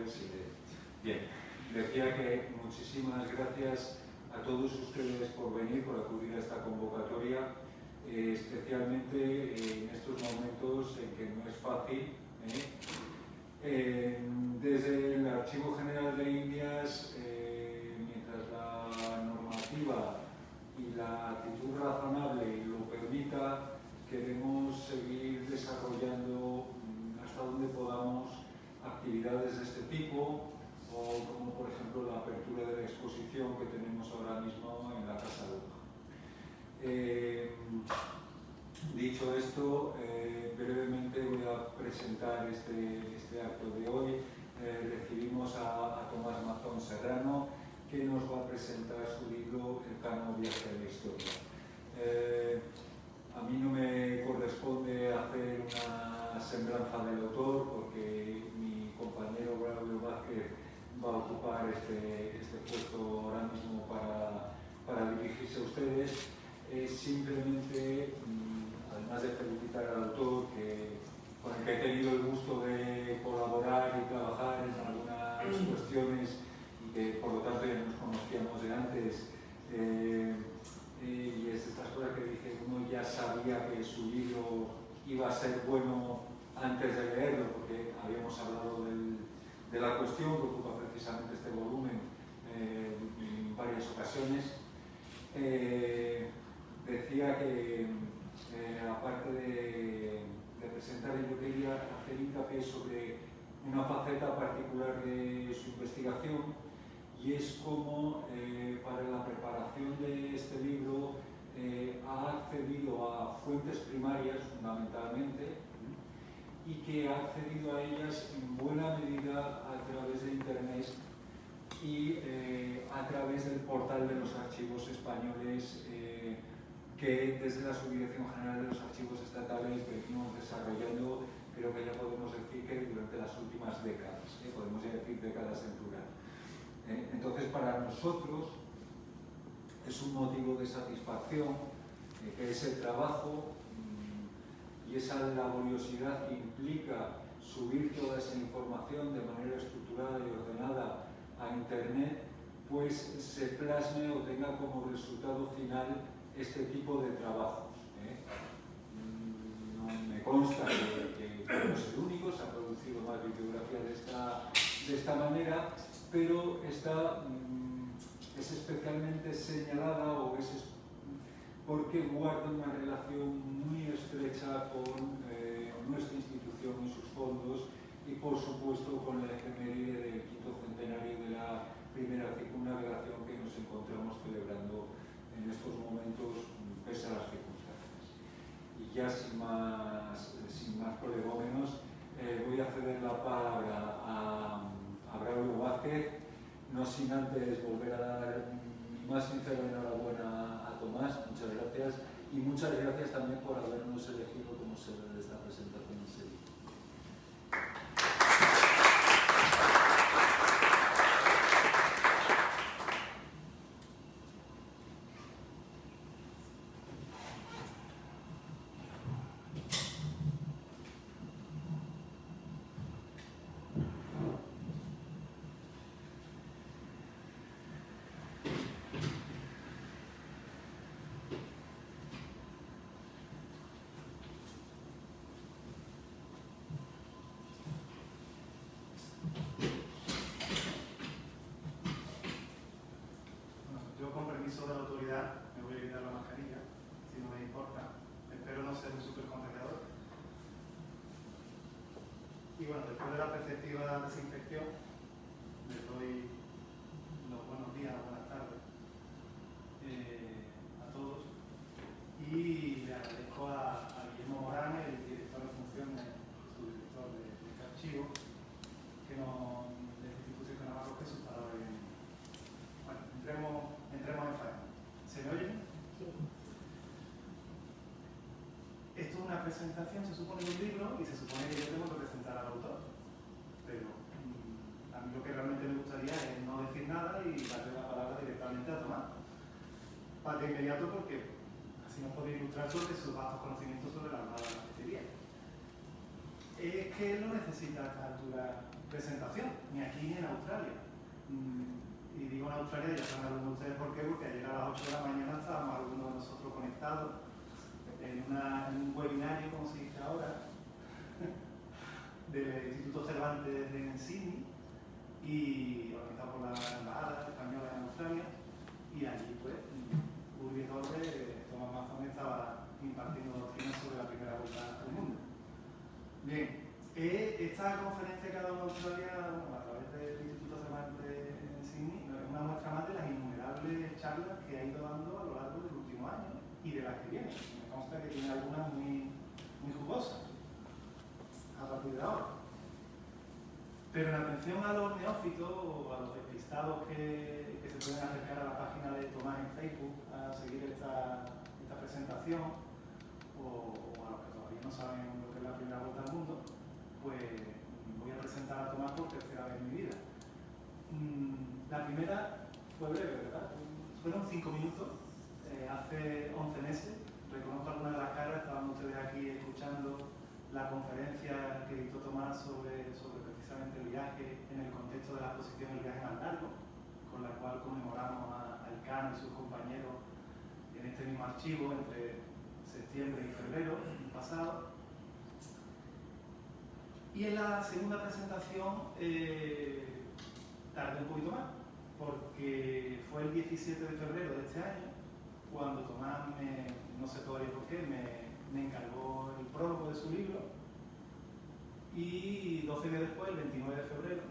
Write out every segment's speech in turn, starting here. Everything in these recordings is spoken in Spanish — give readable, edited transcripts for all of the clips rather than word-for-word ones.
se lee. Bien, decía que muchísimas gracias a todos ustedes por venir, por acudir a esta convocatoria, especialmente en estos momentos en que no es fácil. Desde el Archivo General de Indias, mientras la normativa y la actitud razonable lo permita, queremos seguir desarrollando hasta donde podamos actividades de este tipo, o como por ejemplo la apertura de la exposición que tenemos ahora mismo en la Casa Luja. Dicho esto, brevemente voy a presentar este acto de hoy. Recibimos a Tomás Mazón Serrano, que nos va a presentar su libro El Cano Viaje a la Historia. A mí no me corresponde hacer una semblanza del autor, porque mi compañero Braulio Vázquez va a ocupar este puesto ahora mismo para dirigirse a ustedes. Simplemente, además de felicitar al autor, con el que he tenido el gusto de colaborar y trabajar en algunas cuestiones y que por lo tanto ya nos conocíamos de antes, y es estas cosas que dice, uno ya sabía que su libro iba a ser bueno antes de leerlo, porque habíamos hablado de la cuestión que ocupa precisamente este volumen en varias ocasiones. Decía que aparte de presentar, yo quería hacer hincapié sobre una faceta particular de su investigación, y es cómo para la preparación de este libro ha accedido a fuentes primarias fundamentalmente, y que ha accedido a ellas en buena medida a través de Internet y a través del portal de los archivos españoles, que desde la Subdirección General de los Archivos Estatales venimos desarrollando, creo que ya podemos decir que durante las últimas décadas, podemos ya decir décadas en plural. Entonces, para nosotros es un motivo de satisfacción que ese trabajo y esa laboriosidad que implica subir toda esa información de manera estructurada y ordenada a Internet, pues se plasme o tenga como resultado final este tipo de trabajos. No me consta que no es el único, se ha producido más bibliografía de esta manera, pero esta es especialmente señalada porque guarda una relación muy estrecha con nuestra institución y sus fondos, y por supuesto con la efeméride del 5º centenario de la primera circunnavegación que nos encontramos celebrando en estos momentos, pese a las circunstancias. Y ya sin más prolegómenos, voy a ceder la palabra a Braulio Vázquez, no sin antes volver a dar mi más sincera enhorabuena a Tomás. Muchas gracias, y muchas gracias también por habernos elegido como sede de esta presentación en Sevilla. De la autoridad, me voy a quitar la mascarilla, si no me importa. Espero no ser un supercontagiador. Y bueno, después de la perspectiva desinfección, les doy los buenos días, buenas tardes a todos. Y le agradezco a Guillermo Morán, el director de funciones, subdirector de este archivo, de esta institución que nos acoge sus palabras. Bueno, entremos en faena. ¿Se me oye? Sí. Esto es una presentación, se supone, de un libro, y se supone que yo tengo que presentar al autor. Pero a mí lo que realmente me gustaría es no decir nada y darle la palabra directamente a Tomás. Para de inmediato, porque así nos puede ilustrar sobre sus vastos conocimientos sobre la armada de la artillería. Es que él no necesita a esta altura presentación, ni aquí ni en Australia. Y digo en Australia, ya saben algunos de ustedes por qué, porque ayer a las 8 de la mañana estábamos algunos de nosotros conectados en un webinario, como se dice ahora, del Instituto Cervantes en Sydney, y organizado por la Embajada Española en Australia, y allí pues Urbi Torres, Tomás Mazón estaba impartiendo doctrinas sobre la primera vuelta al mundo. Bien, esta conferencia que ha dado en Australia, bueno, a través del Instituto Cervantes en Sydney, es una muestra más de las innumerables charlas que ha ido dando a lo largo del último año y de las que vienen. Me consta que tiene algunas muy jugosas a partir de ahora. Pero en atención a los neófitos o a los despistados que se pueden acercar a la página de Tomás en Facebook a seguir esta presentación, o a los que todavía no saben lo que es la primera vuelta al mundo, pues voy a presentar a Tomás por tercera vez en mi vida. La primera fue breve, ¿verdad? Fueron 5 minutos, hace 11 meses. Reconozco algunas de las caras, estaban ustedes aquí escuchando la conferencia que dictó Tomás sobre precisamente el viaje en el contexto de la exposición El viaje más largo, con la cual conmemoramos a Elcano y sus compañeros en este mismo archivo entre septiembre y febrero pasado. Y en la segunda presentación tardé un poquito más, porque fue el 17 de febrero de este año cuando Tomás, no sé todavía por qué, me encargó el prólogo de su libro, y 12 días después, el 29 de febrero,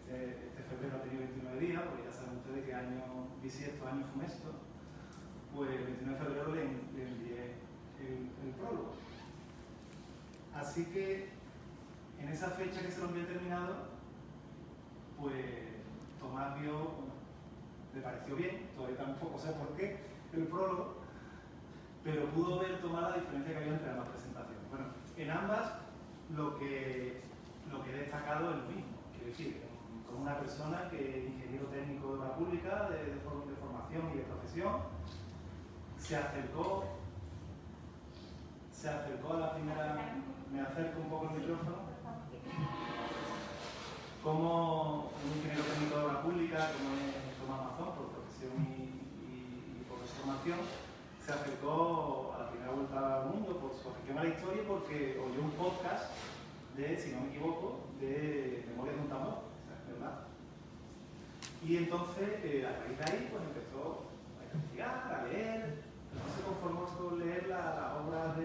este febrero ha tenido 29 días, porque ya saben ustedes que año bisiesto, año funesto, pues el 29 de febrero le envié el prólogo. Así que en esa fecha que se lo envié terminado, pues Tomás vio, le pareció bien, todavía tampoco sé por qué, el prólogo, pero pudo ver Tomás la diferencia que había entre ambas presentaciones. Bueno, en ambas lo que he destacado es lo mismo, quiero decir, como una persona que es ingeniero técnico de obra pública, de formación y de profesión, se acercó a la primera, me acerco un poco el micrófono, como un ingeniero técnico de obra pública, como es Tomás Mazón, por profesión y por formación, se acercó a la primera vuelta al mundo por su afición a la historia y porque oyó un podcast de, si no me equivoco, de Memorias de un tambor, ¿verdad? Y entonces, a raíz de ahí, pues empezó a investigar, a leer, no se conformó con leer las obras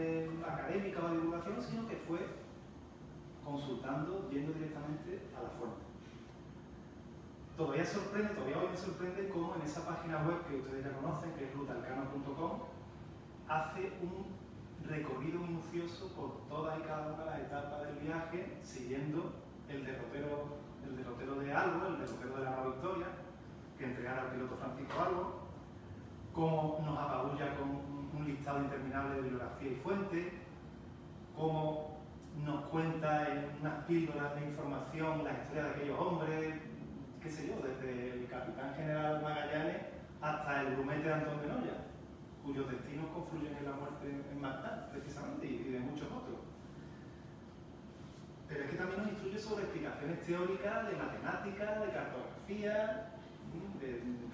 académicas o de divulgación, sino que fue consultando, yendo directamente a la fuente. Todavía hoy me sorprende cómo en esa página web que ustedes ya conocen, que es rutalcano.com, hace un recorrido minucioso por todas y cada una de las etapas del viaje, siguiendo el derrotero de Albo, el derrotero de la Nueva Victoria, que entregara al piloto Francisco Albo, cómo nos apabulla con un listado interminable de bibliografía y fuente, cómo nos cuenta en unas píldoras de información la historia de aquellos hombres, qué sé yo, desde el capitán general Magallanes hasta el grumete de Antón de Noya, cuyos destinos confluyen en la muerte en Magdal, precisamente, y de muchos otros. Pero es que también nos instruye sobre explicaciones teóricas de matemáticas, de cartografía,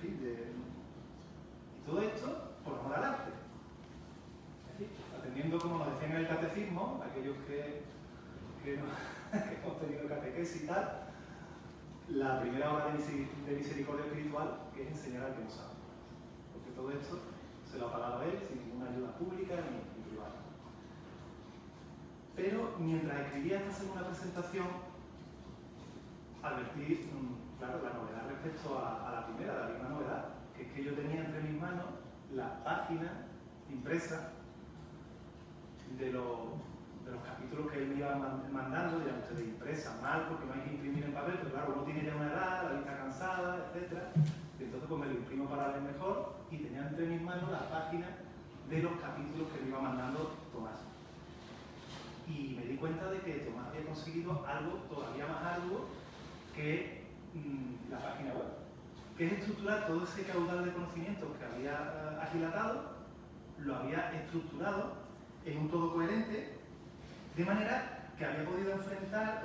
y todo esto por amor al arte. Es decir, atendiendo, como nos decían en el catecismo, aquellos que hemos tenido catequesis y tal, la primera obra de misericordia espiritual, que es enseñar al que no sabe. Porque todo esto se lo ha pagado él sin ninguna ayuda pública ni privada. Pero mientras escribía esta segunda presentación, advertí, claro, la novedad respecto a la primera, la misma novedad, que es que yo tenía entre mis manos las páginas impresas de los capítulos que él me iba mandando, ya ustedes impresas mal porque no hay que imprimir en papel, pero claro, uno tiene ya una edad, la vista cansada, etc. Y entonces pues me lo imprimo para ver mejor y tenía entre mis manos las páginas de los capítulos que me iba mandando Tomás. Y me di cuenta de que Tomás había conseguido algo todavía más arduo que la página web, que es estructurar todo ese caudal de conocimientos que había aquilatado, lo había estructurado en un todo coherente, de manera que había podido enfrentar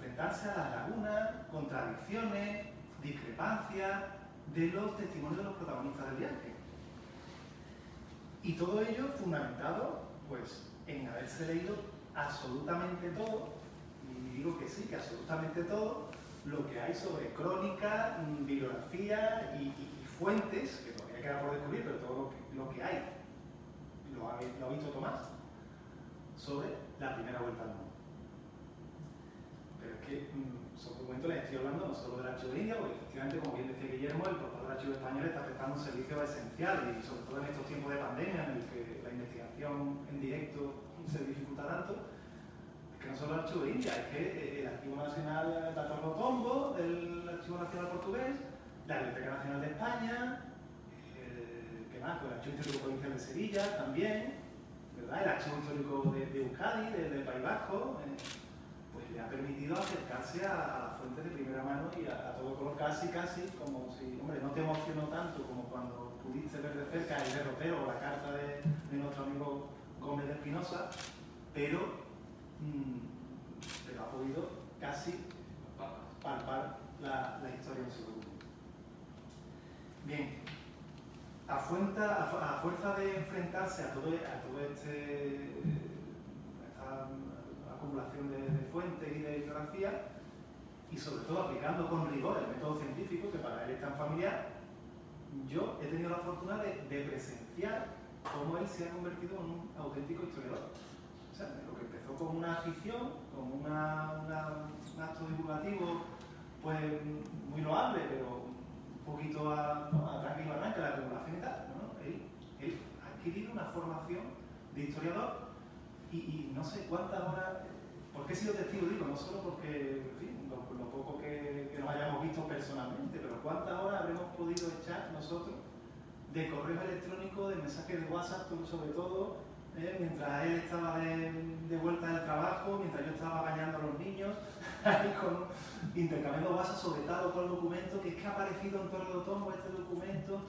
enfrentarse a las lagunas, contradicciones, discrepancias de los testimonios de los protagonistas del viaje. Y todo ello fundamentado pues, en haberse leído absolutamente todo, y digo que sí, que absolutamente todo, lo que hay sobre crónica, bibliografía y fuentes, que todavía queda por descubrir, pero todo lo que hay, lo ha visto Tomás, sobre la primera vuelta al mundo. Pero es que son documentos, les estoy hablando no solo del Archivo de India, porque efectivamente, como bien decía Guillermo, el portal del Archivo Español está prestando un servicio esencial, y sobre todo en estos tiempos de pandemia, en el que la investigación en directo se dificulta tanto, es que no solo el Archivo de India, es que el Archivo Nacional Datorno Tombo, el Archivo Nacional Portugués, la Biblioteca Nacional de España, ¿qué más? Pues el Archivo Histórico Provincial de Sevilla también, ¿verdad? El Archivo Histórico de Euskadi, del País Vasco, pues le ha permitido acercarse a las fuentes de primera mano y a todo color, casi, como si, hombre, no te emocionó tanto como cuando pudiste ver de cerca el derrotero o la carta de nuestro amigo Gómez de Espinosa, pero ha podido casi palpar la historia en su documento. Bien, a fuerza de enfrentarse a toda esta acumulación de fuentes y de bibliografía, y sobre todo aplicando con rigor el método científico, que para él es tan familiar, yo he tenido la fortuna de presenciar cómo él se ha convertido en un auténtico historiador. O sea, lo que empezó como una afición, como un acto divulgativo, pues muy loable, pero un poquito a tranque y barranca, la acumulación y tal, ¿no? Él ha adquirido una formación de historiador y no sé cuántas horas, porque he sido testigo, digo, no solo porque, en fin, lo poco que nos hayamos visto personalmente, pero cuántas horas habremos podido echar nosotros de correo electrónico, de mensajes de WhatsApp, sobre todo, mientras él estaba de vuelta del trabajo, mientras yo estaba bañando a los niños, ahí intercambiando WhatsApp sobre tal o cual documento, que es que ha aparecido en Torre de Otombo este documento,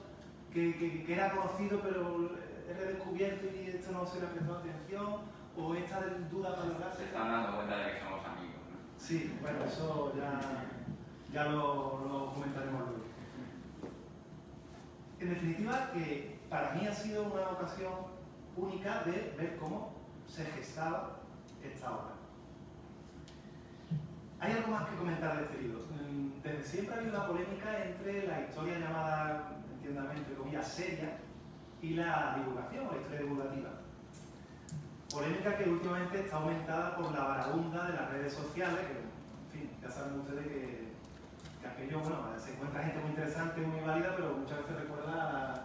que era conocido pero he redescubierto y esto no se le ha prestado atención, o esta duda para lograrse. Se están dando cuenta de que somos amigos, ¿no? Sí, bueno, eso ya lo comentaremos luego. En definitiva, que para mí ha sido una ocasión única de ver cómo se gestaba esta obra. Hay algo más que comentar de este libro. Desde siempre ha habido una polémica entre la historia llamada, entiéndame, entre comillas, seria y la divulgación, o la historia divulgativa. Polémica que últimamente está aumentada por la varaunda de las redes sociales, que, en fin, ya saben ustedes que aquello, bueno, se encuentra gente muy interesante, muy válida, pero muchas veces recuerda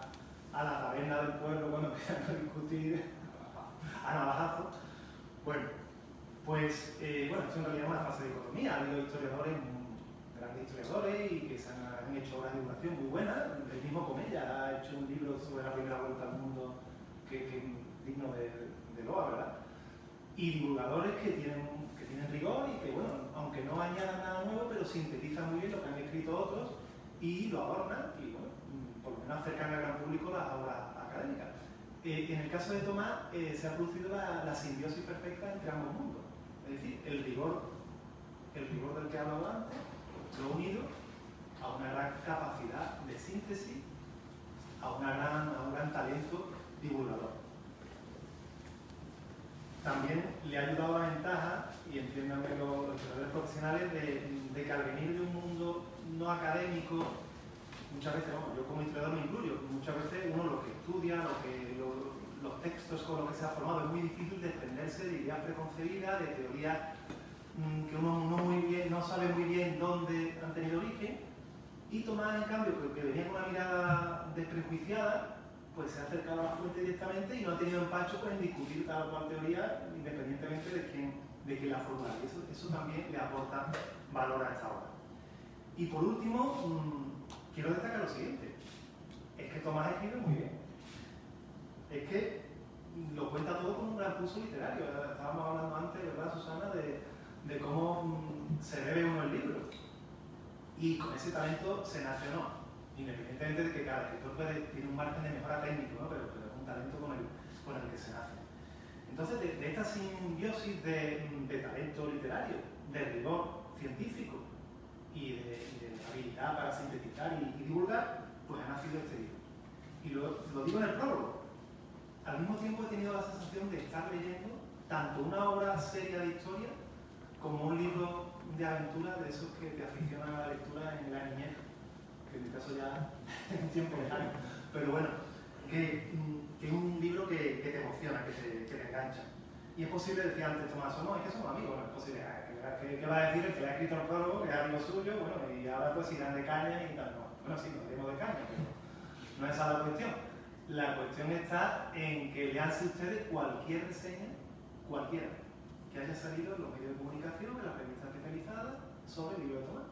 a la taberna del pueblo cuando empiezan a discutir a navajazo. Bueno, pues, esto en realidad es una fase de dicotomía. Ha habido historiadores, grandes historiadores, y que se han hecho obras de divulgación muy buenas. El mismo Comella ha hecho un libro sobre la primera vuelta al mundo que es digno de loa, ¿verdad? Y divulgadores que tienen rigor y que, bueno, aunque no añadan nada nuevo, pero sintetizan muy bien lo que han escrito otros y lo adornan y, bueno, por lo menos acercan al gran público las obras académicas. En el caso de Tomás se ha producido la simbiosis perfecta entre ambos mundos. Es decir, el rigor del que he hablado antes, lo unido a una gran capacidad de síntesis, a un gran talento divulgador. También le ha ayudado la ventaja, y entiéndanme los historiadores profesionales, de que al venir de un mundo no académico, muchas veces, yo como historiador me incluyo, muchas veces uno lo que estudia, los textos con los que se ha formado, es muy difícil desprenderse de ideas preconcebidas, de teorías que uno no sabe muy bien dónde han tenido origen, y Tomás, en cambio, que venía con una mirada desprejuiciada, pues se ha acercado a la fuente directamente y no ha tenido empacho en discutir tal o cual teoría, independientemente de quién la formula. Y eso también le aporta valor a esta obra. Y por último, quiero destacar lo siguiente. Es que Tomás escribe muy bien. Es que lo cuenta todo con un gran pulso literario. Estábamos hablando antes, ¿verdad, Susana?, de cómo se bebe uno el libro. Y con ese talento se nace o no. Independientemente de que cada escritor tiene un margen de mejora técnico, ¿no? pero es un talento con el que se nace. Entonces, de esta simbiosis de talento literario, de rigor científico y de habilidad para sintetizar y divulgar, pues ha nacido este libro. Y lo digo en el prólogo. Al mismo tiempo he tenido la sensación de estar leyendo tanto una obra seria de historia como un libro de aventura de esos que te aficionan a la lectura en la niñez, que en mi caso ya es un tiempo lejano. Pero bueno, que es un libro que te emociona, que te engancha. Y es posible, decía antes Tomás, es que somos amigos, bueno, es posible, ¿qué va a decir el que le ha escrito el prólogo, que es amigo suyo, bueno, y ahora pues irán de caña y tal, no. Bueno, sí, nos iremos de caña, pero no es esa la cuestión. La cuestión está en que leanse ustedes cualquier reseña, cualquiera, que haya salido en los medios de comunicación, en las revistas especializadas, sobre el libro de Tomás.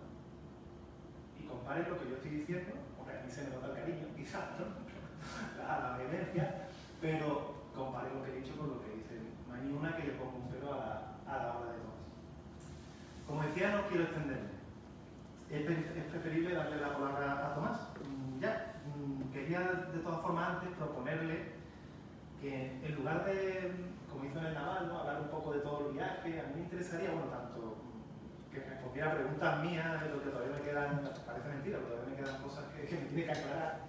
Y comparen lo que yo estoy diciendo, porque a mí se me nota el cariño, quizás, ¿no? la vehemencia, pero comparen lo que he dicho con lo que dice. No hay ni una que le ponga un pelo a la obra de Tomás. Como decía, no quiero extenderme. Es preferible darle la palabra a Tomás. Quería de todas formas antes proponerle que en lugar de, como hizo en el Naval, ¿no?, hablar un poco de todo el viaje, a mí me interesaría, bueno, tanto que respondiera a preguntas mías, de lo que todavía me quedan, parece mentira, pero todavía me quedan cosas que me tiene que aclarar,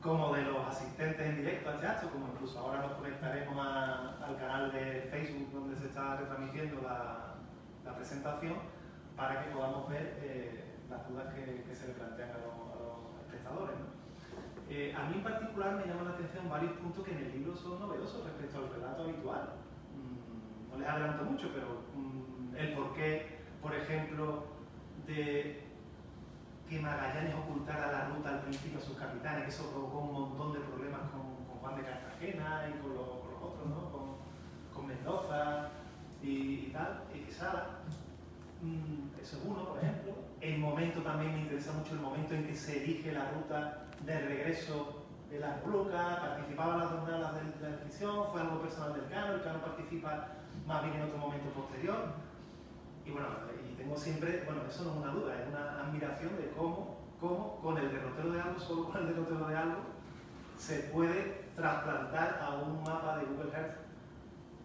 como de los asistentes en directo a este acto, como incluso ahora nos conectaremos al canal de Facebook donde se está retransmitiendo la presentación, para que podamos ver las dudas que se le plantean a los espectadores, ¿no? A mí en particular me llaman la atención varios puntos que en el libro son novedosos respecto al relato habitual. No les adelanto mucho, pero el porqué, por ejemplo, de que Magallanes ocultara la ruta al principio a sus capitanes, que eso provocó un montón de problemas con Juan de Cartagena y con los otros, ¿no?, con Mendoza y tal, y Quesada. Eso es uno, por ejemplo. El momento también me interesa mucho, el momento en que se elige la ruta de regreso de las Molucas, participaba en las jornadas de la descripción, fue algo personal del Cano, el Cano participa más bien en otro momento posterior. Y bueno, y tengo siempre, bueno, eso no es una duda, es una admiración de cómo con el derrotero de algo, solo con el derrotero de algo, se puede trasplantar a un mapa de Google Earth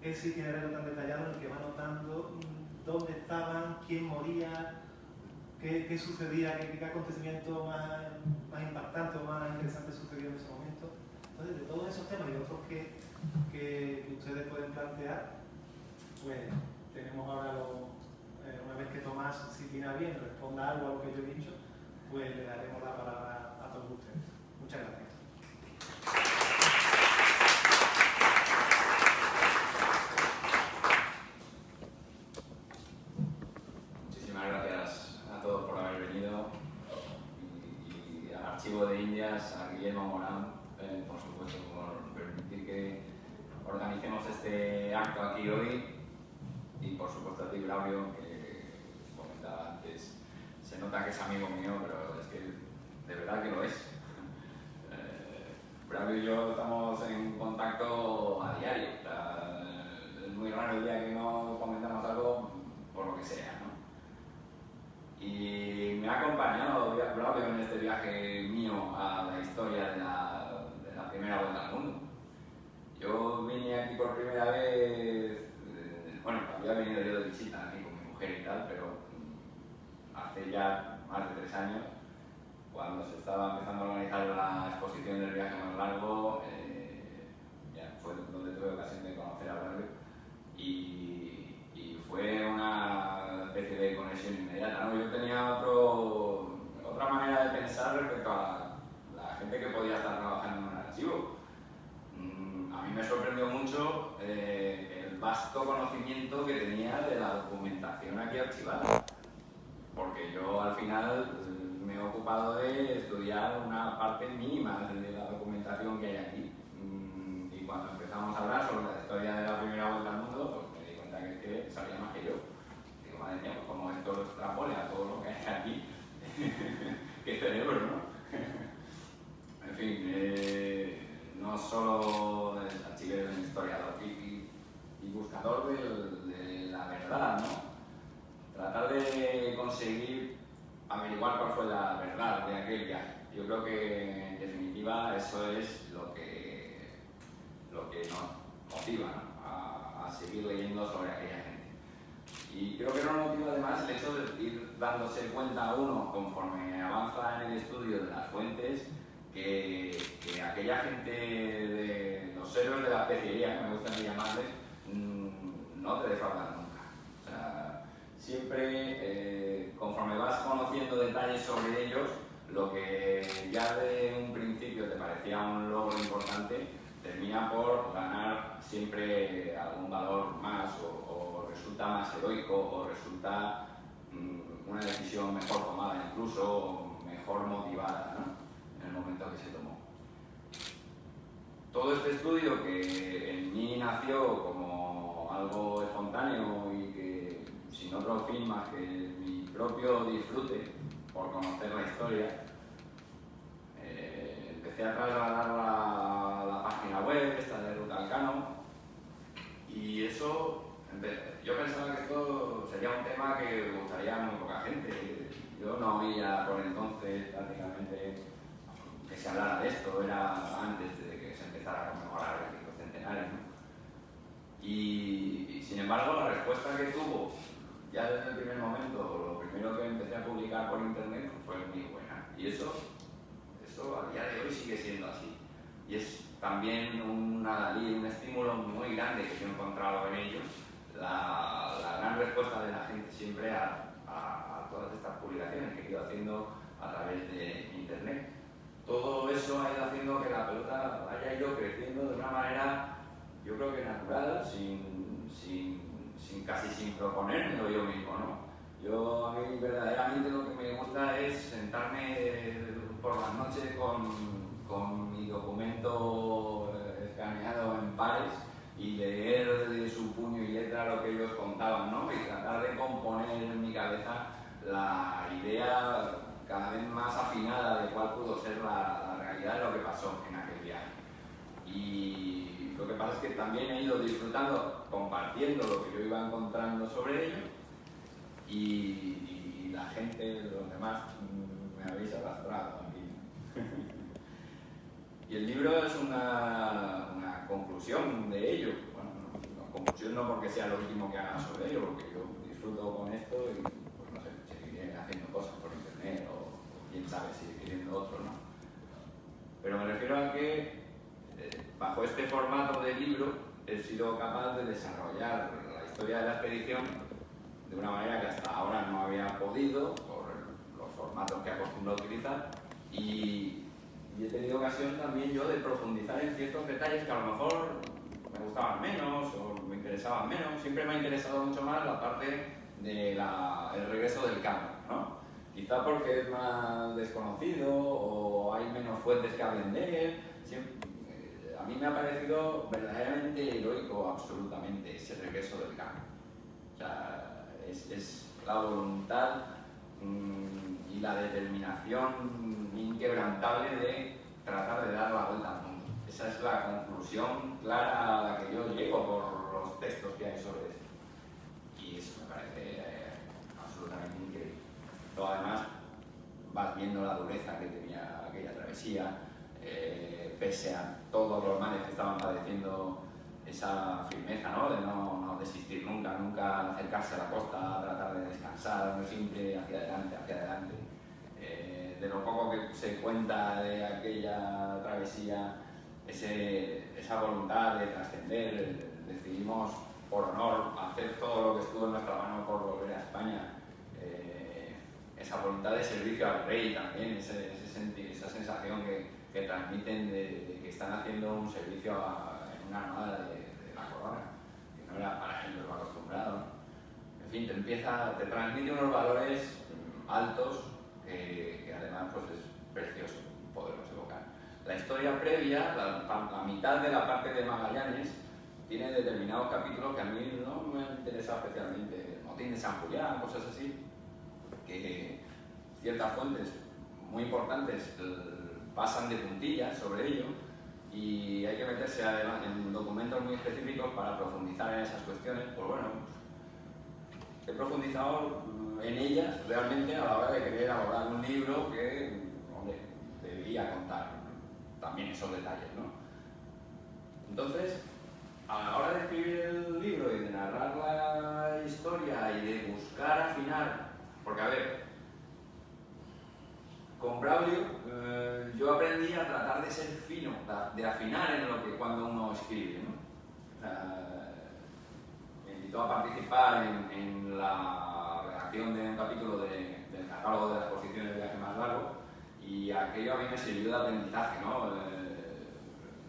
ese itinerario tan detallado en el que va notando dónde estaban, quién moría, qué sucedía, qué acontecimiento más impactante o más interesante sucedió en ese momento. Entonces, de todos esos temas y otros que ustedes pueden plantear, pues tenemos ahora, una vez que Tomás, si tiene a bien, responda algo a lo que yo he dicho, pues le daremos la palabra a todos ustedes. Muchas gracias. Archivo de Indias, a Guillermo Morán, por supuesto, por permitir que organicemos este acto aquí hoy, y por supuesto a ti, Braulio, que comentaba antes, se nota que es amigo mío, pero es que de verdad que lo es. Braulio y yo estamos en contacto a diario, o sea, es muy raro el día que no comentamos algo por lo que sea, ¿no? Y me ha acompañado Braulio en este viaje mío a la historia de la primera vuelta al mundo. Yo vine aquí por primera vez, bueno, había venido yo de visita aquí con mi mujer y tal, pero hace ya más de 3 años, cuando se estaba empezando a organizar la exposición del viaje más largo, ya fue donde tuve ocasión de conocer a Braulio, y fue una especie de conexión inmediata, ¿no? Yo tenía otra manera de pensar respecto a la gente que podía estar trabajando en un archivo. A mí me sorprendió mucho el vasto conocimiento que tenía de la documentación aquí archivada, porque yo al final me he ocupado de estudiar una parte mínima de la documentación que hay aquí, y cuando empezamos a hablar sobre la historia de la primera vuelta al mundo, pues me di cuenta que sabía más que yo. Digo, madre mía, pues como esto lo extrapole a todo lo que hay aquí, qué cerebro, ¿no? En fin, no solo el archivero, el historiador y buscador de la verdad, ¿no? Tratar de conseguir averiguar cuál fue la verdad de aquel viaje. Yo creo que en definitiva eso es lo que nos motiva, ¿no?, a seguir leyendo sobre aquella gente. Y creo que no motiva además el hecho de ir dándose cuenta uno conforme avanza en el estudio de las fuentes que aquella gente de los héroes de la especiería, que me gusta llamarles, no te defraudan nunca. O sea, siempre conforme vas conociendo detalles sobre ellos, lo que ya de un principio te parecía un logro importante, termina por ganar siempre algún valor más o resulta más heroico o resulta una decisión mejor tomada incluso o mejor motivada, ¿no? En el momento que se tomó. Todo este estudio que en mí nació como algo espontáneo y que sin otro fin más que mi propio disfrute por conocer la historia, empecé a trasladar la página web, esta de Ruta Alcano, y eso, yo pensaba que esto sería un tema que gustaría a muy poca gente. Yo no oía por entonces prácticamente que se hablara de esto, era antes de que se empezara a conmemorar el 5 centenario, ¿no? Y sin embargo la respuesta que tuvo ya desde el primer momento, lo primero que empecé a publicar por internet fue muy buena, y eso a día de hoy sigue siendo así. Y es también un estímulo muy grande que yo he encontrado en ellos, la gran respuesta de la gente siempre a todas estas publicaciones que he ido haciendo a través de internet. Todo eso ha ido haciendo que la pelota haya ido creciendo de una manera, yo creo que natural, casi sin proponérmelo yo mismo, ¿no? A mí verdaderamente lo que me gusta es sentarme por las noches con mi documento escaneado en pares y leer de su puño y letra lo que ellos contaban, ¿no? Y tratar de componer en mi cabeza la idea cada vez más afinada de cuál pudo ser la realidad de lo que pasó en aquel viaje. Y lo que pasa es que también he ido disfrutando, compartiendo lo que yo iba encontrando sobre ello, y la gente, los demás, me habéis arrastrado aquí. Y el libro es una conclusión de ello. Bueno, una conclusión no porque sea lo último que haga sobre ello, porque yo disfruto con esto y pues no sé, seguiré haciendo cosas por internet o quién sabe si escribiendo otro, ¿no? Pero me refiero a que bajo este formato de libro he sido capaz de desarrollar la historia de la expedición de una manera que hasta ahora no había podido por los formatos que acostumbro a utilizar, y he tenido ocasión también yo de profundizar en ciertos detalles que a lo mejor me gustaban menos o me interesaban menos. Siempre me ha interesado mucho más la parte del regreso del campo, ¿no? Quizá porque es más desconocido o hay menos fuentes que hablen de él. A mí me ha parecido verdaderamente heroico, absolutamente, ese regreso del campo. O sea, es la voluntad y la determinación inquebrantable de tratar de dar la vuelta al mundo. Esa es la conclusión clara a la que yo llego por los textos que hay sobre esto. Y eso me parece absolutamente increíble. Luego, además, vas viendo la dureza que tenía aquella travesía, pese a todos los males que estaban padeciendo, esa firmeza, ¿no? De no desistir nunca acercarse a la costa, tratar de descansar, siempre hacia adelante. De lo poco que se cuenta de aquella travesía, esa voluntad de trascender, decidimos por honor hacer todo lo que estuvo en nuestra mano por volver a España. Esa voluntad de servicio al rey también, esa sensación que transmiten de que están haciendo un servicio en una armada de la corona, que no era para ellos lo acostumbrado, ¿no? En fin, te transmite unos valores altos que además pues es precioso poderlos evocar. La historia previa, la mitad de la parte de Magallanes, tiene determinados capítulos que a mí no me han interesado especialmente. El motín de San Julián, cosas así, que ciertas fuentes muy importantes pasan de puntillas sobre ello, y hay que meterse además en documentos muy específicos para profundizar en esas cuestiones. Pues bueno, he profundizado en ellas realmente a la hora de querer abordar un libro que, hombre, debería contar también esos detalles, ¿no? Entonces, a la hora de escribir el libro y de narrar la historia y Braulio, yo aprendí a tratar de ser fino, de afinar en lo que cuando uno escribe, ¿no? Me invitó a participar en la redacción de un capítulo del catálogo de las exposiciones de viaje más largo, y aquello a mí me sirvió de aprendizaje, ¿no?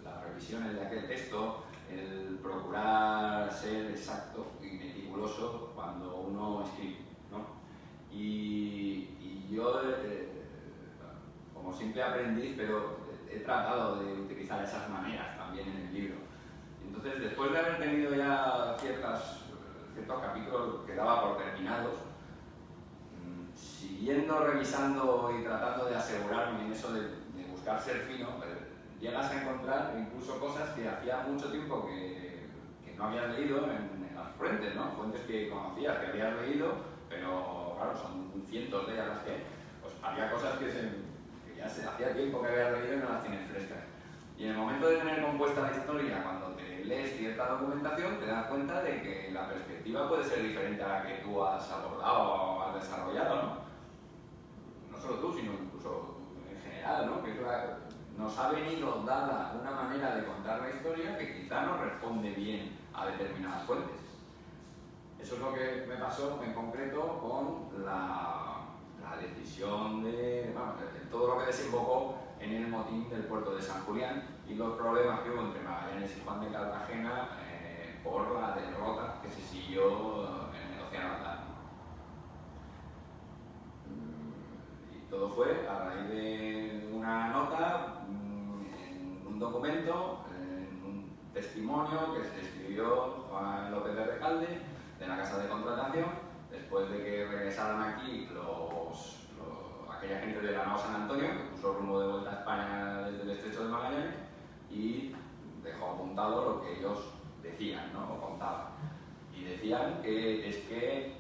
Las revisiones de aquel texto, el procurar ser exacto y meticuloso cuando uno escribe, ¿no? Y yo, como simple aprendiz, pero he tratado de utilizar esas maneras también en el libro. Entonces, después de haber tenido ya ciertos capítulos que daba por terminados, siguiendo revisando y tratando de asegurarme en eso de buscar ser fino, llegas a encontrar incluso cosas que hacía mucho tiempo que no habías leído en las fuentes, ¿no? Fuentes que conocías, que habías leído, pero claro, son cientos de ellas las que hay. Pues había cosas que ya se hacía tiempo que habías leído y no las tienes frescas. Y en el momento de tener compuesta la historia, cuando te lees cierta documentación, te das cuenta de que la perspectiva puede ser diferente a la que tú has abordado o has desarrollado, ¿no? No solo tú, sino incluso en general, ¿no? Que nos ha venido dada una manera de contar la historia que quizá no responde bien a determinadas fuentes. Eso es lo que me pasó en concreto con la decisión de todo lo que desembocó en el motín del puerto de San Julián y los problemas que hubo entre Magallanes y Juan de Cartagena por la derrota que se siguió en el Océano Atlántico. Y todo fue a raíz de una nota en un documento, en un testimonio que se escribió Juan López de Recalde de la Casa de Contratación, después de que regresaran aquí aquella gente de la nao San Antonio, que puso rumbo de vuelta a España desde el Estrecho de Magallanes y dejó apuntado lo que ellos decían, ¿no? O contaban. Y decían que es que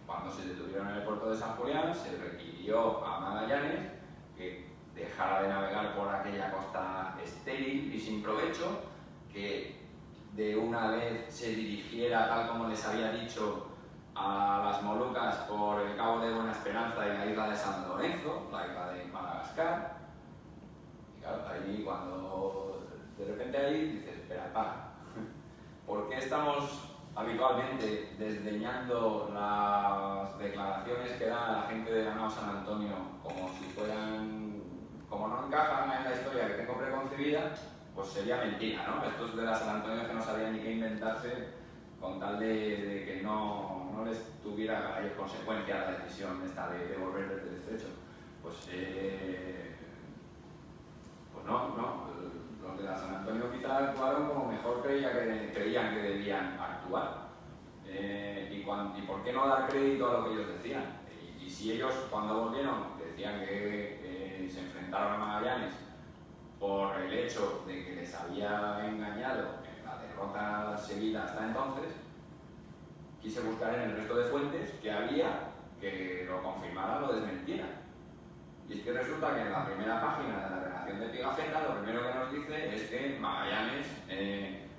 cuando se detuvieron en el puerto de San Julián se requirió a Magallanes que dejara de navegar por aquella costa estéril y sin provecho, que de una vez se dirigiera, tal como les había dicho, a las Molucas por el Cabo de Buena Esperanza y la isla de San Lorenzo, la isla de Madagascar. Y claro, ahí cuando de repente ahí dices, espera, ¿por qué estamos habitualmente desdeñando las declaraciones que da la gente de la nao San Antonio como si fueran, como no encajan en la historia que tengo preconcebida? Pues sería mentira, ¿no? Estos de la San Antonio que no sabían ni qué inventarse con tal de que no les tuviera a ellos consecuencia la decisión esta de volver desde el estrecho. Pues no, los de la San Antonio quizás actuaron como mejor creían que debían actuar. ¿Y por qué no dar crédito a lo que ellos decían? Y si ellos cuando volvieron decían que se enfrentaron a Magallanes por el hecho de que les había engañado en la derrota seguida hasta entonces, quise buscar en el resto de fuentes que había que lo confirmaran o lo desmentieran. Y es que resulta que en la primera página de la relación de Pigafetta lo primero que nos dice es que Magallanes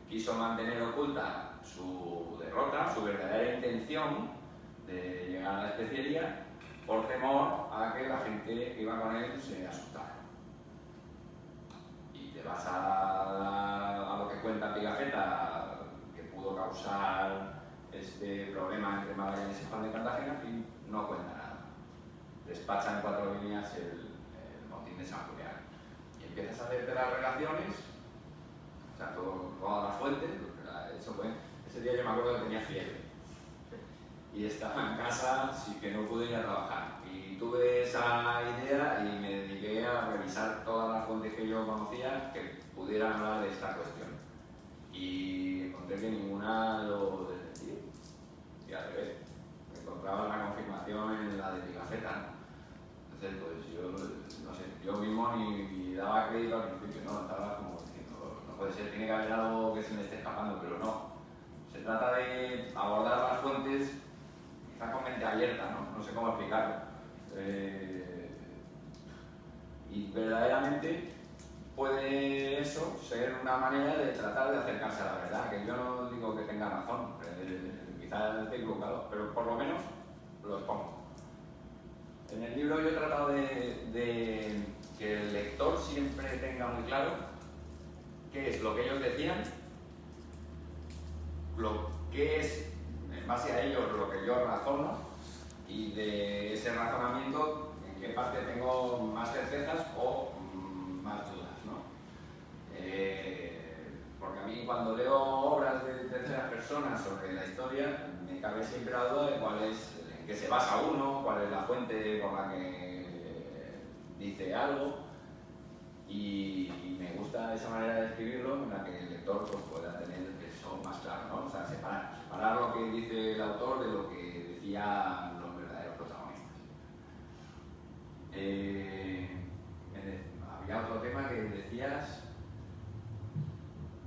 quiso mantener oculta su derrota, su verdadera intención de llegar a la especiería por temor a que la gente que iba con él se asustara. Y te vas a lo que cuenta Pigafetta, que pudo causar este problema entre Magallanes y Juan de Cartagena, y no cuenta nada. Despacha en 4 líneas el motín de San Julián. Y empiezas a hacerte las relaciones, o sea, todas las fuentes. Eso fue, ese día yo me acuerdo que tenía fiebre. Y estaba en casa, sí que no pude ir a trabajar. Y tuve esa idea y me dediqué a revisar todas las fuentes que yo conocía que pudieran hablar de esta cuestión. Y encontré que ninguna lo desmentía. Y al revés, encontraba la confirmación en la de Pigafetta. Entonces, pues yo, no sé, yo mismo ni daba crédito al principio, ¿no? Estaba como diciendo, no puede ser, tiene que haber algo que se me esté escapando, pero no. Se trata de abordar las fuentes quizás con mente abierta, ¿no? No sé cómo explicarlo. Y verdaderamente puede eso ser una manera de tratar de acercarse a la verdad, que yo no digo que tenga razón, quizás esté equivocado, pero por lo menos lo expongo. En el libro yo he tratado de que el lector siempre tenga muy claro qué es lo que ellos decían, qué es, en base a ellos, lo que yo razono, y de ese razonamiento en qué parte tengo más certezas o más dudas, ¿no? Porque a mí cuando leo obras de terceras personas sobre la historia me cabe siempre la duda de cuál es, en qué se basa uno, cuál es la fuente por la que dice algo, y me gusta esa manera de escribirlo en la que el lector pues, pueda tener eso más claro, ¿no? O sea, separar lo que dice el autor de lo que decían los verdaderos protagonistas. Había otro tema que decías.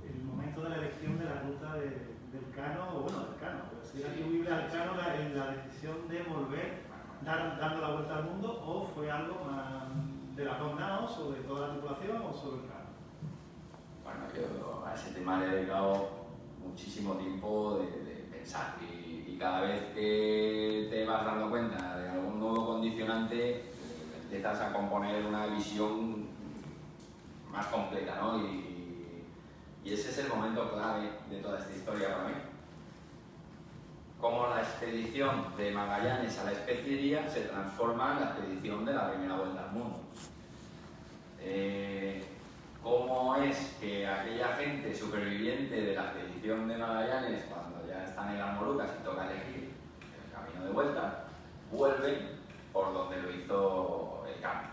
El momento de la elección de la ruta del Cano, o bueno, del Cano, pero si era atribuible al Cano en la decisión de volver dando la vuelta al mundo, o fue algo más de las dos naos, o de toda la tripulación, o solo el Cano. Bueno, yo a ese tema le he dedicado muchísimo tiempo de pensar, y cada vez que te vas dando cuenta de algún nuevo condicionante, empiezas a componer una visión más completa, ¿no? Y ese es el momento clave de toda esta historia para mí. Cómo la expedición de Magallanes a la especiería se transforma en la expedición de la primera vuelta al mundo. Cómo es que aquella gente superviviente de la expedición de Magallanes, cuando ya están en las Molucas y toca elegir el camino de vuelta, vuelven por donde lo hizo el Cano.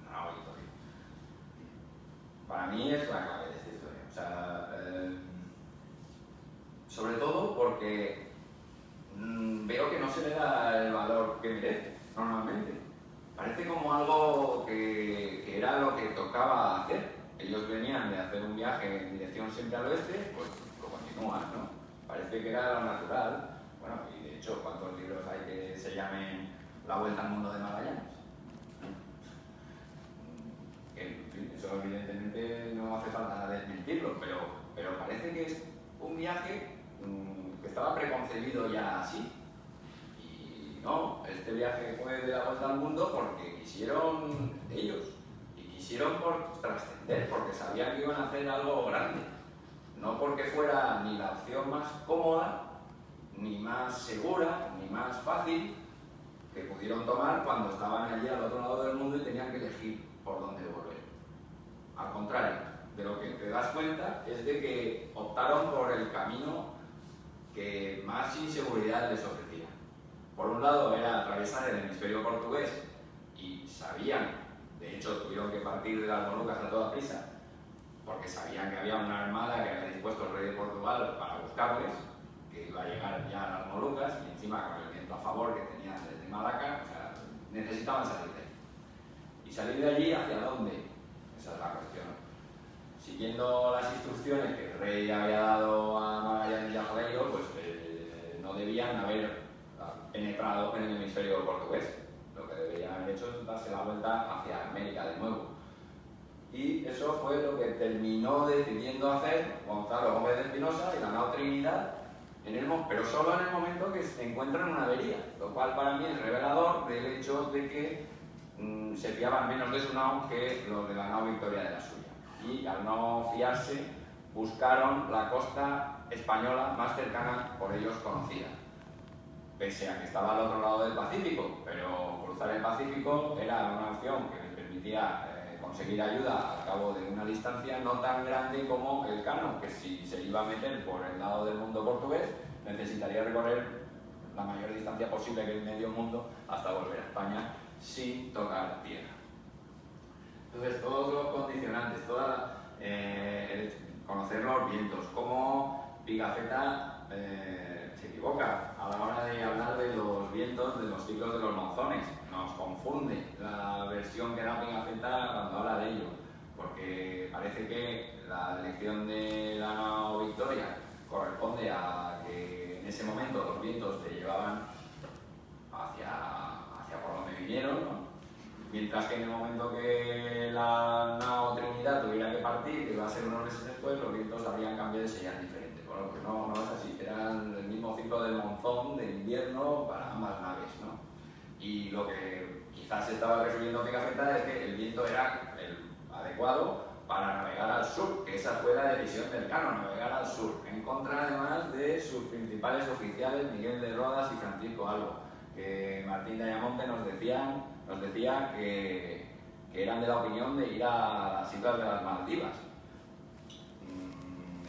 No, Victoria. Para mí es la clave de esta historia. O sea, sobre todo porque veo que no se le da el valor que merece normalmente. Parece como algo que era lo que tocaba hacer. Ellos venían de hacer un viaje en dirección siempre al oeste, pues lo continúan, ¿no? Parece que era lo natural. Bueno, y de hecho, ¿cuántos libros hay que se llamen La Vuelta al Mundo de Magallanes? En fin, eso evidentemente no hace falta desmentirlo, pero parece que es un viaje que estaba preconcebido ya así. Y no, este viaje fue de la vuelta al mundo porque quisieron ellos, y quisieron por trascender, porque sabían que iban a hacer algo grande, no porque fuera ni la opción más cómoda, ni más segura, ni más fácil que pudieron tomar cuando estaban allí al otro lado del mundo y tenían que elegir por dónde volver. Al contrario, de lo que te das cuenta es de que optaron por el camino que más inseguridad les ofrecía. Por un lado era atravesar el hemisferio portugués, y sabían, de hecho tuvieron que partir de las Molucas a toda prisa, porque sabían que había una armada que había dispuesto el rey de Portugal para buscarles, que iba a llegar ya a las Molucas, y encima con el viento a favor que tenían desde Malaca, o sea, necesitaban salir de ahí. ¿Y salir de allí hacia dónde? Esa es la cuestión. Siguiendo las instrucciones que el rey había dado a Magallanes y a Freire, pues no debían haber penetrado en el hemisferio portugués. Lo que deberían haber hecho es darse la vuelta hacia América de nuevo. Y eso fue lo que terminó decidiendo hacer Gonzalo Gómez de Espinosa y la nao Trinidad, pero solo en el momento que se encuentran una avería, lo cual para mí es revelador del hecho de que se fiaban menos de su nao que los de la nao Victoria de la suya. Y al no fiarse, buscaron la costa española más cercana por ellos conocida, pese a que estaba al otro lado del Pacífico, pero cruzar el Pacífico era una opción que les permitía conseguir ayuda al cabo de una distancia no tan grande como el Cano, que si se iba a meter por el lado del mundo portugués necesitaría recorrer la mayor distancia posible, que es medio mundo, hasta volver a España sin tocar tierra. Entonces todos los condicionantes, conocer los vientos, cómo Pigafetta se equivoca a la hora de hablar de los vientos, de los ciclos de los monzones, nos confunde la versión que da Pigafetta cuando habla de ello, porque parece que la elección de la nao Victoria corresponde a que en ese momento los vientos te llevaban hacia por donde vinieron, ¿no? Mientras que en el momento que la nao Trinidad tuviera que partir, que iba a ser unos meses después, los vientos habrían cambiado y serían diferentes. Bueno, pues no es así, eran el mismo ciclo del monzón de invierno para ambas naves, ¿no? Y lo que quizás se estaba resolviendo Pigafetta es que el viento era el adecuado para navegar al sur, que esa fue la decisión del Cano, navegar al sur, en contra además de sus principales oficiales, Miguel de Rodas y Francisco Albo, que Martín de Ayamonte nos decía que eran de la opinión de ir a las islas de las Maldivas.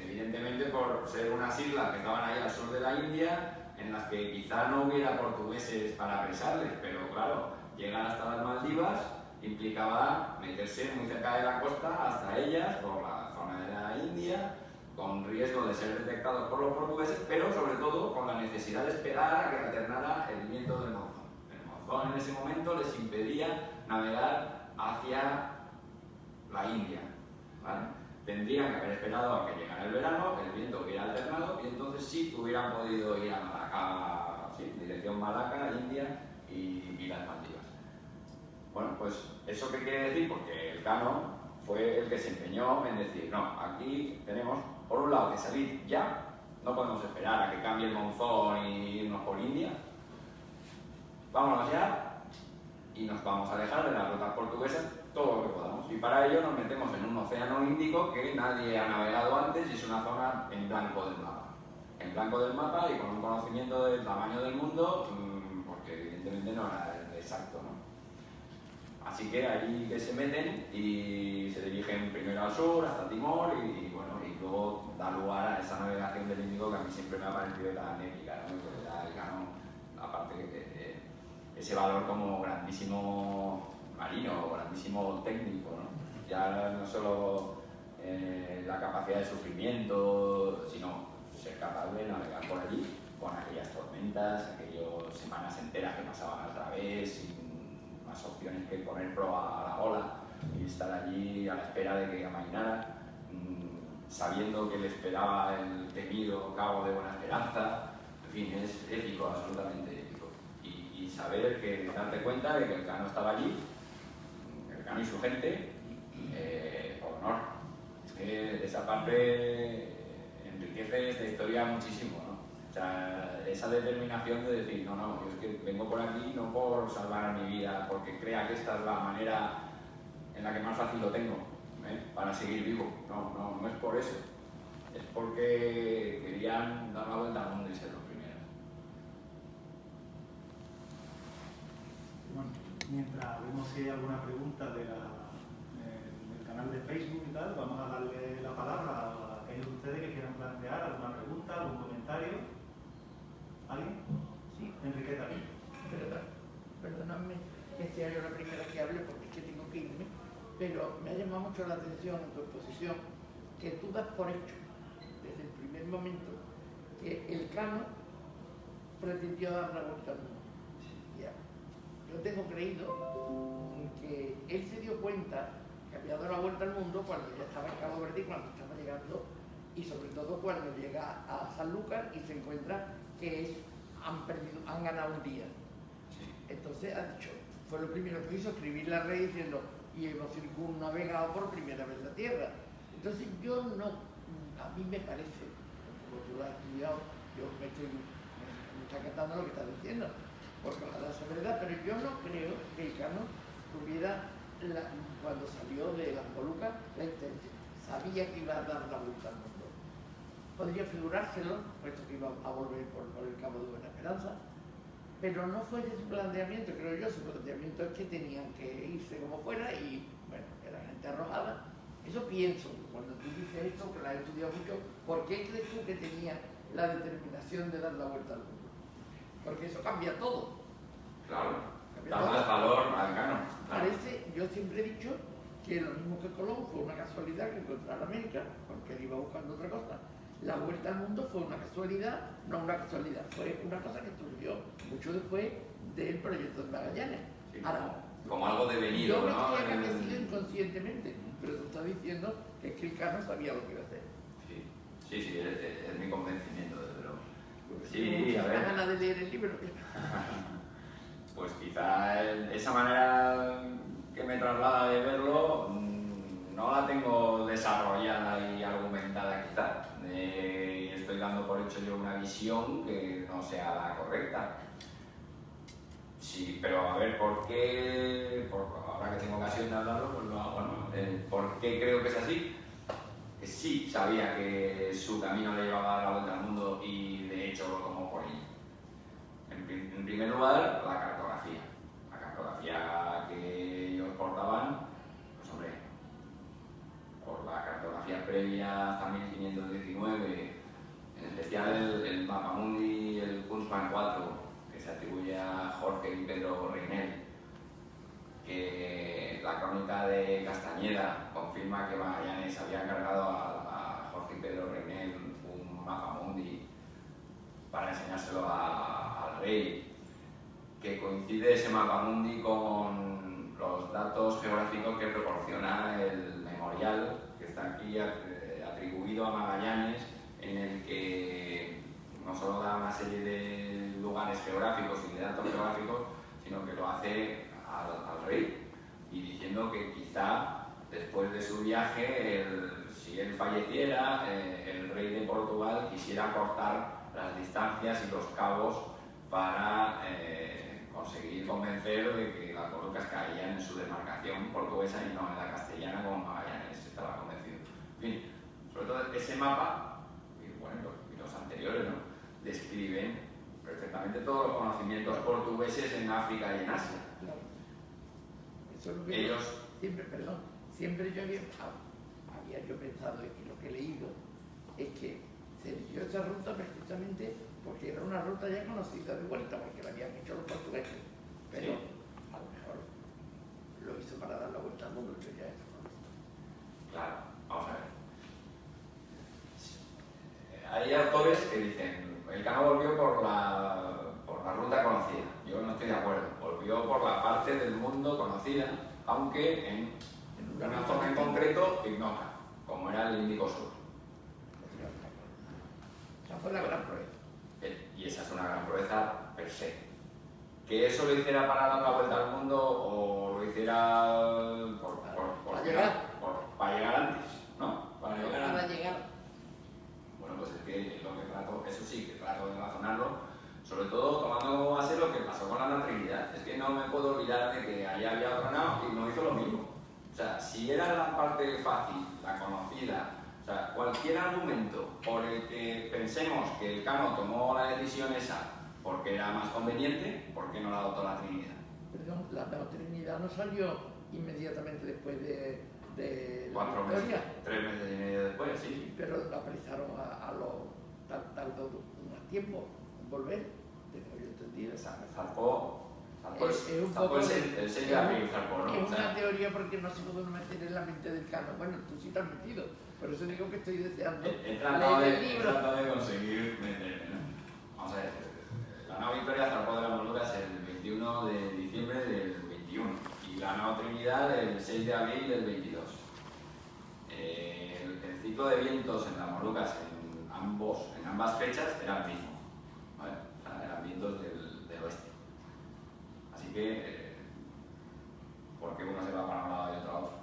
Evidentemente por ser unas islas que estaban ahí al sur de la India, en las que quizá no hubiera portugueses para apresarles, pero claro, llegar hasta las Maldivas implicaba meterse muy cerca de la costa hasta ellas, por la zona de la India, con riesgo de ser detectados por los portugueses, pero sobre todo con la necesidad de esperar a que alternara el viento del monzón. El monzón en ese momento les impedía navegar hacia la India, ¿vale? Tendrían que haber esperado a que llegara el verano, el viento hubiera alternado y entonces sí hubieran podido ir a Malaca, sí, dirección Malaca, India y las Maldivas. Bueno, pues ¿eso qué quiere decir? Porque el Cano fue el que se empeñó en decir, no, aquí tenemos por un lado que salir ya, no podemos esperar a que cambie el monzón y irnos por India, vámonos ya y nos vamos a alejar de las rutas portuguesas todo lo que podamos. Y para ello nos metemos en un océano Índico que nadie ha navegado antes y es una zona en blanco del mapa. En blanco del mapa y con un conocimiento del tamaño del mundo, porque evidentemente no era exacto, ¿no? Así que ahí que se meten y se dirigen primero al sur, hasta Timor, y bueno, y luego da lugar a esa navegación del Índico que a mí siempre me ha parecido tan épica, ¿no? Porque da el Cano, aparte de ese valor como grandísimo marino, grandísimo técnico, ¿no? Ya no solo la capacidad de sufrimiento, sino ser capaz de navegar por allí con aquellas tormentas, aquellas semanas enteras que pasaban al través, sin más opciones que poner proa a la ola y estar allí a la espera de que amainara, sabiendo que le esperaba el temido Cabo de Buena Esperanza. En fin, es épico, absolutamente épico. Y saber que, darte cuenta de que el Cano estaba allí, el Cano y su gente, por honor. Es que esa parte enriquece esta historia muchísimo, ¿no? O sea, esa determinación de decir, no, yo es que vengo por aquí no por salvar mi vida, porque crea que esta es la manera en la que más fácil lo tengo, para seguir vivo. No es por eso. Es porque querían dar la vuelta al mundo y ser los primeros. Bueno, mientras vemos si hay alguna pregunta del canal de Facebook y tal, vamos a darle la palabra a aquellos de ustedes que quieran plantear alguna pregunta, algún comentario. ¿Alguien? Sí, Enriqueta. Perdóname que sea yo la primera que hable porque es que tengo que irme, pero me ha llamado mucho la atención en tu exposición que tú das por hecho desde el primer momento que el Cano pretendió dar la vuelta al mundo. Ya. Yo tengo creído que él se dio cuenta que había dado la vuelta al mundo cuando ya estaba en Cabo Verde y cuando estaba llegando, y sobre todo cuando llega a Sanlúcar y se encuentra que han ganado un día. Entonces ha dicho, fue lo primero que hizo, escribir la red diciendo, y hemos circunnavegado por primera vez la Tierra. Entonces yo no, a mí me parece, como tú lo has estudiado, yo me está encantando lo que estás diciendo, porque ojalá sea verdad, pero yo no creo que el Cano tuviera, cuando salió de las Molucas, la intención, sabía que iba a dar la vuelta al mundo. Podría figurárselo, puesto que iba a volver por el Cabo de Buena Esperanza, pero no fue ese su planteamiento, creo yo. Su planteamiento es que tenían que irse como fuera y, bueno, era gente arrojada. Eso pienso, cuando tú dices esto, que la he estudiado mucho, ¿por qué crees tú que tenía la determinación de dar la vuelta al mundo? Porque eso cambia todo. Claro, da más valor al Cano. Parece, yo siempre he dicho que lo mismo que Colón fue una casualidad que encontrar América, porque él iba buscando otra cosa. La vuelta al mundo fue una casualidad, no una casualidad, fue una cosa que surgió mucho después del proyecto de Magallanes. Sí, ahora, como algo devenido, yo me ¿no? creía que había sido inconscientemente, pero tú estás diciendo que es que el Cano sabía lo que iba a hacer. Sí, es mi convencimiento, desde luego. Sí, a ver. Ganas de leer el libro. Pues quizá esa manera que me traslada de verlo no la tengo desarrollada y argumentada quizá. Estoy dando por hecho yo una visión que no sea la correcta. Sí, pero a ver, ¿por qué? Ahora que tengo ocasión de hablarlo, pues lo hago, ¿no? ¿Por qué creo que es así? Que sí sabía que su camino le llevaba a dar la vuelta al mundo y de hecho lo tomó por ello. En primer lugar, la cartografía. La cartografía que ellos portaban, pues hombre, por la cartografía previa hasta 1519, en especial el Mapamundi, el Kunstmann 4, que se atribuye a Jorge y Pedro Reinel, que la crónica de Castañeda confirma que Magallanes había encargado a Jorge y Pedro Reinel un Mapamundi para enseñárselo al rey, que coincide ese Mapamundi con los datos geográficos que proporciona el memorial que está aquí atribuido a Magallanes, en el que no solo da una serie de lugares geográficos y de datos geográficos, sino que lo hace al rey, y diciendo que quizá después de su viaje, si él falleciera, el rey de Portugal quisiera cortar las distancias y los cabos para conseguir convencer de que las Molucas caían en su demarcación portuguesa y no en la castellana como Magallanes estaba convencido. En fin, sobre todo ese mapa, y bueno, los anteriores, ¿no?, describen perfectamente todos los conocimientos portugueses en África y en Asia. Claro. Eso es lo que Ellos... siempre yo había yo pensado, y lo que he leído, es que se eligió esa ruta precisamente porque era una ruta ya conocida de vuelta, porque la habían hecho los portugueses, pero sí, a lo mejor lo hizo para dar la vuelta al mundo, que ya es conocido. Claro, vamos a ver. Hay autores que dicen, el Cano volvió por la ruta conocida. Yo no estoy de acuerdo. Volvió por la parte del mundo conocida, aunque en una zona en concreto ignota, como era el Índico Sur. Esa fue la gran proeza. Y esa es una gran proeza per se. Que eso lo hiciera para dar la vuelta al mundo o lo hiciera para llegar antes, ¿no? Para llegar. Bueno, pues es que lo que trato, eso sí, que trato de razonarlo, sobre todo tomando como base lo que pasó con la Nao Trinidad. Es que no me puedo olvidar de que allá había otra nao y no hizo lo mismo. O sea, si era la parte fácil, la conocida, o sea, cualquier argumento por el que pensemos que el Cano tomó la decisión esa porque era más conveniente, ¿por qué no la adoptó la Trinidad? Perdón, la Nao Trinidad no salió inmediatamente después de 4 la meses, victoria. 3 meses y medio después, sí. Pero la apresaron tardó un tiempo en volver, tengo yo entendido. Zarpó el 6 de abril, zarpó, ¿no? Es una teoría porque no se pudo meter en la mente del Cano. Bueno, tú sí te has metido, por eso digo que estoy deseando He tratado leer el libro. de conseguir meterme, ¿no? Vamos a ver, la Nao Victoria zarpó de las Molucas el 21 de diciembre del 21 y la Nao Trinidad el 6 de abril del 22. El ciclo de vientos en las Molucas en ambas fechas era el mismo, ¿vale? O sea, eran vientos del oeste. Así que, ¿por qué uno se va para un lado y otro a otro?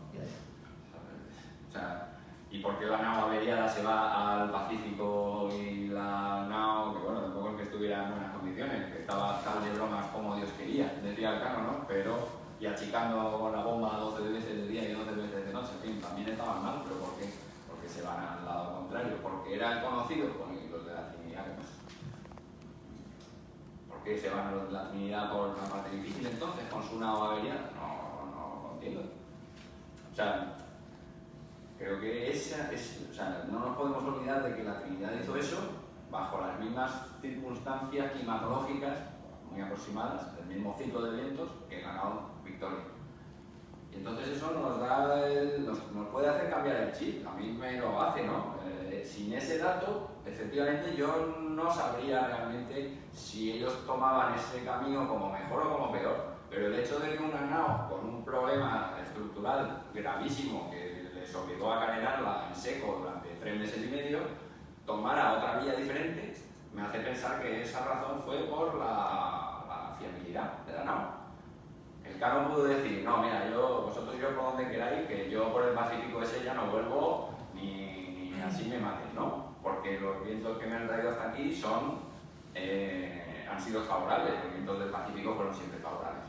O sea, ¿y por qué la nao averiada se va al Pacífico y la nao, que bueno, tampoco es que estuviera en buenas condiciones, que estaba tal de bromas como Dios quería, decía el Cano, ¿no? Pero, y achicando con la bomba 12 veces de día y 12 veces de noche, en fin, también estaban mal, pero ¿por qué? Porque se van al lado contrario, porque era el conocido, con los de la Trinidad, ¿qué pasa? ¿Por qué se van a los de la Trinidad por una parte difícil entonces, con su nao averiada? No entiendo. O sea, creo que o sea, no nos podemos olvidar de que la Trinidad hizo eso bajo las mismas circunstancias climatológicas, muy aproximadas, del mismo ciclo de vientos que la nao Victoria. Y entonces eso nos puede hacer cambiar el chip, a mí me lo hace, ¿no? Sin ese dato, efectivamente yo no sabría realmente si ellos tomaban ese camino como mejor o como peor, pero el hecho de que una nao con un problema estructural gravísimo que les obligó a carenarla en seco durante 3 meses y medio, tomara otra vía diferente, me hace pensar que esa razón fue por la fiabilidad de la nao. El Cano pudo decir, no, mira, vosotros yo por donde queráis, que yo por el Pacífico ese ya no vuelvo ni así me maten, ¿no? Porque los vientos que me han traído hasta aquí son han sido favorables, los vientos del Pacífico fueron siempre favorables.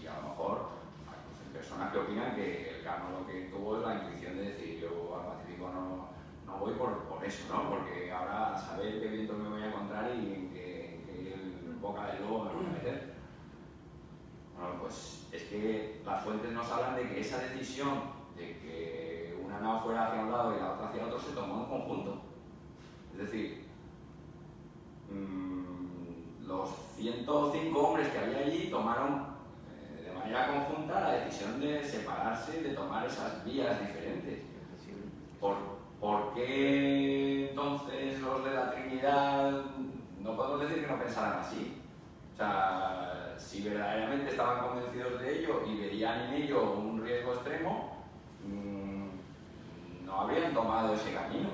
Y a lo mejor hay personas que opinan que el Cano lo que tuvo es la intuición de decir yo al Pacífico no voy por eso, ¿no? Porque ahora a saber qué viento me voy a encontrar y en qué boca del lobo me voy a meter. Bueno, pues es que las fuentes nos hablan de que esa decisión de que una nao fuera hacia un lado y la otra hacia otro se tomó en conjunto. Es decir, los 105 hombres que había allí tomaron de manera conjunta la decisión de separarse, de tomar esas vías diferentes. ¿Por qué entonces los de la Trinidad no podemos decir que no pensaran así? O sea, si verdaderamente estaban convencidos de ello y veían en ello un riesgo extremo, no habrían tomado ese camino,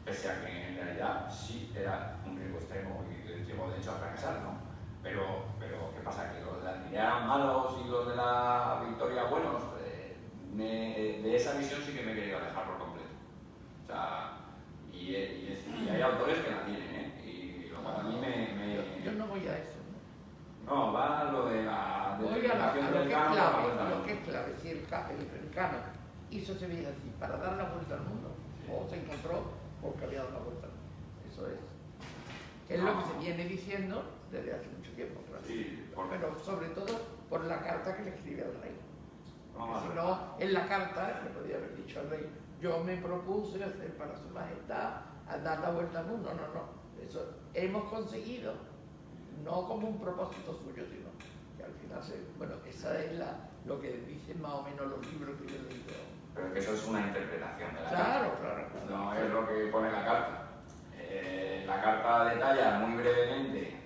pese a que en realidad sí era un riesgo extremo y llegó de hecho a fracasar, ¿no? Pero ¿qué pasa? ¿Que los de la Trinidad eran malos y los de la Victoria buenos? De esa visión sí que me he querido alejar por completo. O sea, y hay autores que la tienen, ¿eh? Y lo cual a mí Yo no voy a eso. No, va a lo de la determinación del Cano. Lo que es clave, si el Cano hizo ese viaje así para dar la vuelta al mundo, sí, o se encontró porque había dado la vuelta al mundo. Eso es lo que se viene diciendo desde hace mucho tiempo, claro. Sí, pero sobre todo por la carta que le escribe al rey. Si no, en la carta le podía haber dicho al rey, yo me propuse hacer para su majestad a dar la vuelta al mundo. No. Eso hemos conseguido, no como un propósito suyo, sino que al final bueno, esa es lo que dicen más o menos los libros que yo he leído. Pero es que eso es una interpretación de la carta. Claro. No es lo que pone la carta. La carta detalla muy brevemente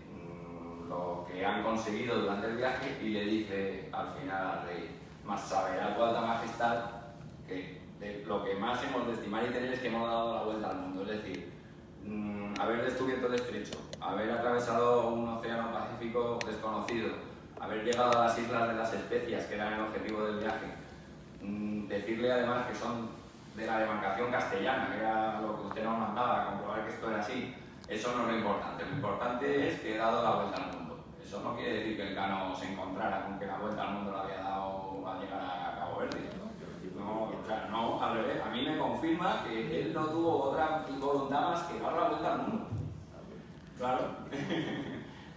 lo que han conseguido durante el viaje y le dice al final al rey, más saberá tu alta majestad que lo que más hemos de estimar y tener es que hemos dado la vuelta al mundo. Es decir, haber descubierto el estrecho, haber atravesado un océano Pacífico desconocido, haber llegado a las Islas de las Especias, que eran el objetivo del viaje, decirle además que son de la demarcación castellana, que era lo que usted nos mandaba, comprobar que esto era así. Eso no es lo importante. Lo importante es que he dado la vuelta al mundo. Eso no quiere decir que el Cano se encontrara con que la vuelta al mundo la había dado al llegar a Cabo Verde. No, al revés. A mí me confirma que él no tuvo otra voluntad más que dar la vuelta al mundo. Claro.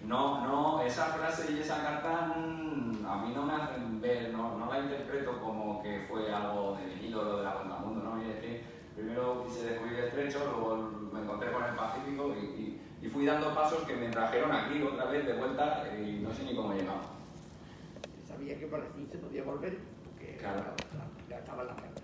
No, esa frase y esa carta a mí no me hacen ver, no la interpreto como que fue algo devenido lo de la vuelta al mundo, ¿no? Y es que primero quise descubrir el estrecho, luego me encontré con el Pacífico y fui dando pasos que me trajeron aquí otra vez de vuelta y no sé ni cómo he llegado. Sabía que por aquí se podía volver, porque claro, ya estaba la carta.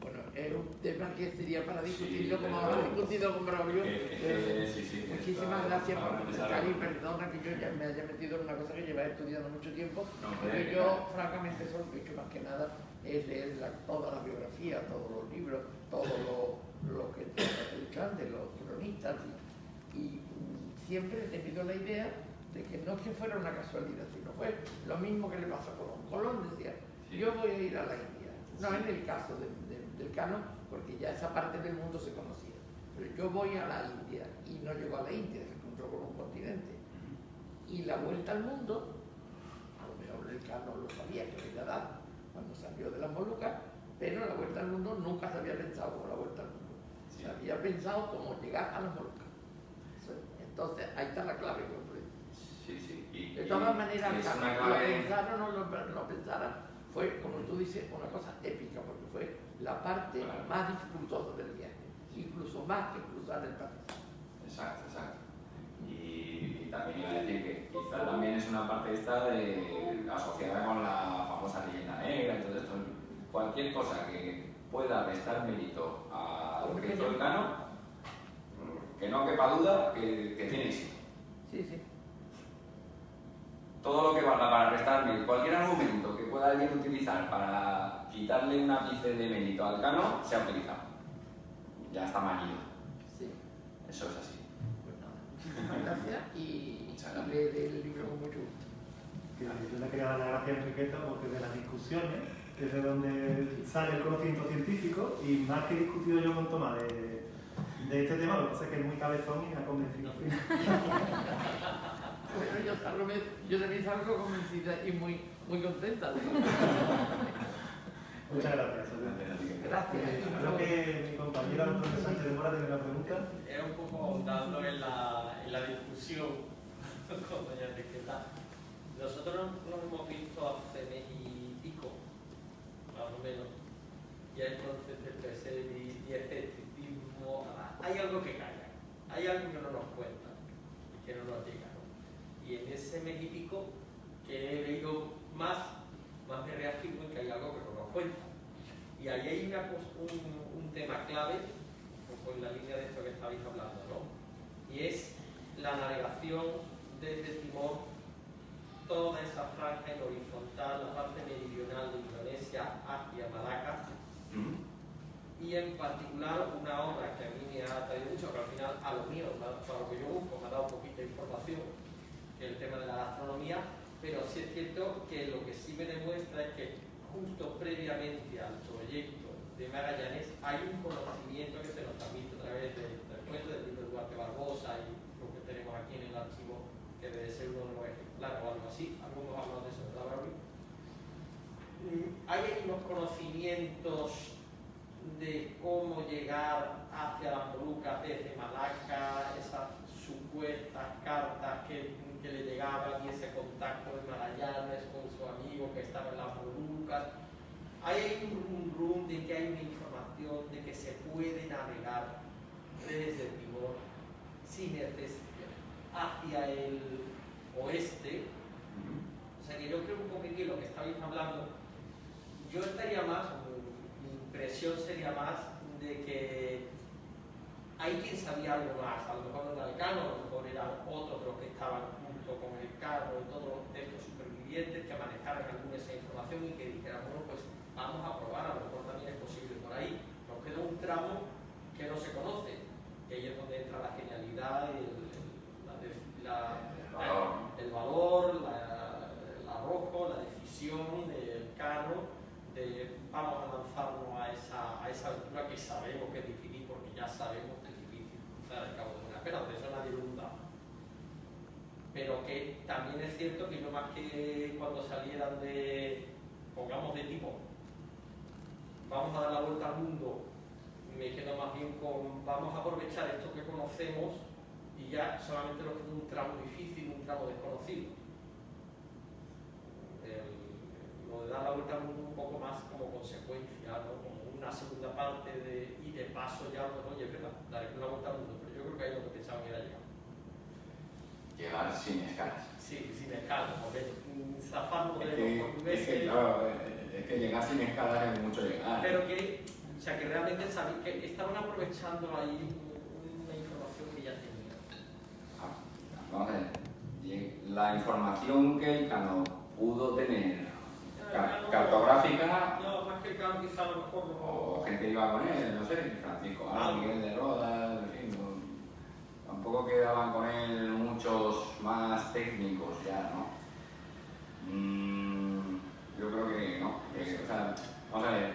Bueno, es un tema que sería para discutirlo, como ahora he discutido con Braulio. Sí. Muchísimas gracias por comentar y perdona que yo ya me haya metido en una cosa que lleva estudiando mucho tiempo, pero yo francamente solo he hecho más que nada es leer toda la biografía, todos los libros, todo lo que escuchan de los cronistas y siempre he tenido la idea de que no es que fuera una casualidad, sino fue lo mismo que le pasó a Colón. Colón decía, yo voy a ir a la India, no en el caso del Cano, porque ya esa parte del mundo se conocía, pero yo voy a la India y no llegó a la India, se encontró con un continente. Y la vuelta al mundo, a lo mejor el Cano lo sabía que lo iba a dar cuando salió de las Molucas, pero la vuelta al mundo nunca se había pensado como la vuelta al mundo, se había pensado como llegar a las Molucas. Entonces ahí está la clave completa. Sí. De todas maneras, lo pensaron o no pensaran, fue, como tú dices, una cosa épica, porque fue la parte más disfrutosa del viaje, incluso más que cruzar el Pacífico. Exacto. Y también iba a decir que quizá también es una parte esta asociada con la famosa leyenda negra y todo esto. Cualquier cosa que pueda restar mérito a lo que hizo el Cano, que no quepa duda que tiene éxito. Sí. Todo lo que valga para restar mérito, cualquier argumento que pueda alguien utilizar para quitarle un ápice de mérito al Cano, se ha utilizado. Ya está manido. Sí. Eso es así. Pues nada, muchísimas gracias y leeré el libro con mucho gusto. Yo le quería dar las gracias a Enriqueta porque de las discusiones es de donde sale el conocimiento científico y más que he discutido yo con Tomás de este tema, lo que pasa es que es muy cabezón y me ha convencido al final. Bueno, yo yo también salgo convencida y muy contenta. Muchas gracias. Gracias. Creo que mi compañera Antonio Sánchez de Mora tiene una pregunta. Era un poco ahondando en la discusión con doña Enriqueta. Nosotros nos hemos visto hace mes y pico, más o menos, y entonces el PSE y escepticismo, hay algo que calla, hay algo que no nos cuenta y que no nos llega, ¿no? Y en ese mes y pico que he leído más me reafirmo en que hay algo que no nos cuenta. Y ahí hay un tema clave, un poco en la línea de esto que estabais hablando, ¿no? Y es la navegación desde Timor, toda esa franja en horizontal, la parte meridional de Indonesia hacia Malaca, y en particular una obra que a mí me ha traído mucho, que al final a lo mío, para lo que yo busco, me ha dado un poquito de información, que es el tema de la gastronomía, pero sí es cierto que lo que sí me demuestra es que justo previamente al proyecto de Magallanes hay un conocimiento que se nos transmite a través del cuento del libro de Duarte Barbosa y lo que tenemos aquí en el archivo, que debe ser uno de los ejemplares o algo así, algunos hablan de eso, ¿verdad, Braulio? Hay unos conocimientos de cómo llegar hacia las Molucas desde Malaca, esas supuestas cartas que le llegaban y ese contacto de Magallanes con su amigo que estaba en las Molucas. Hay un rum de que hay una información de que se puede navegar desde Timor sin necesidad hacia el oeste. O sea que yo creo un poquitín lo que estabais hablando, yo estaría más, mi impresión sería más de que hay quien sabía algo más, a lo mejor no era el Cano, a lo mejor eran otros los que estaban junto con el Cano y todos estos supervivientes que manejaran alguna esa información y que dijeran, bueno, pues vamos a probar, a lo mejor también es posible por ahí. Nos queda un tramo que no se conoce, que ahí es donde entra la genialidad, el valor, el arrojo, la decisión del Cano de vamos a lanzarnos a esa aventura que sabemos que es difícil, porque ya sabemos que es difícil cruzar el Cabo de Buena Espera, de eso nadie lo duda. Pero que también es cierto que yo más que cuando salieran de, pongamos de tipo, vamos a dar la vuelta al mundo, me quedo más bien con vamos a aprovechar esto que conocemos y ya solamente nos queda un tramo difícil, un tramo desconocido. Lo de dar la vuelta al mundo un poco más como consecuencia, ¿no? Como una segunda parte y de paso ya, pues, oye, es verdad, daré una vuelta al mundo, pero yo creo que ahí lo que pensaban era llegar. Llegar sin escalas. Sí, sin escalas, porque zafarnos de Es los portugueses. claro, es que llegar sin escalas es mucho llegar. Pero que, o sea, que realmente sabían que estaban aprovechando ahí una información que ya tenían. Vamos a ver, la información que el Cano pudo tener cartográfica, No, más que el Cano quizá a lo mejor no. o gente que iba con él, no sé, Francisco Miguel de Rodas, en fin, tampoco quedaban con él muchos más técnicos ya, ¿no? Yo creo que no, o sea, vamos a ver,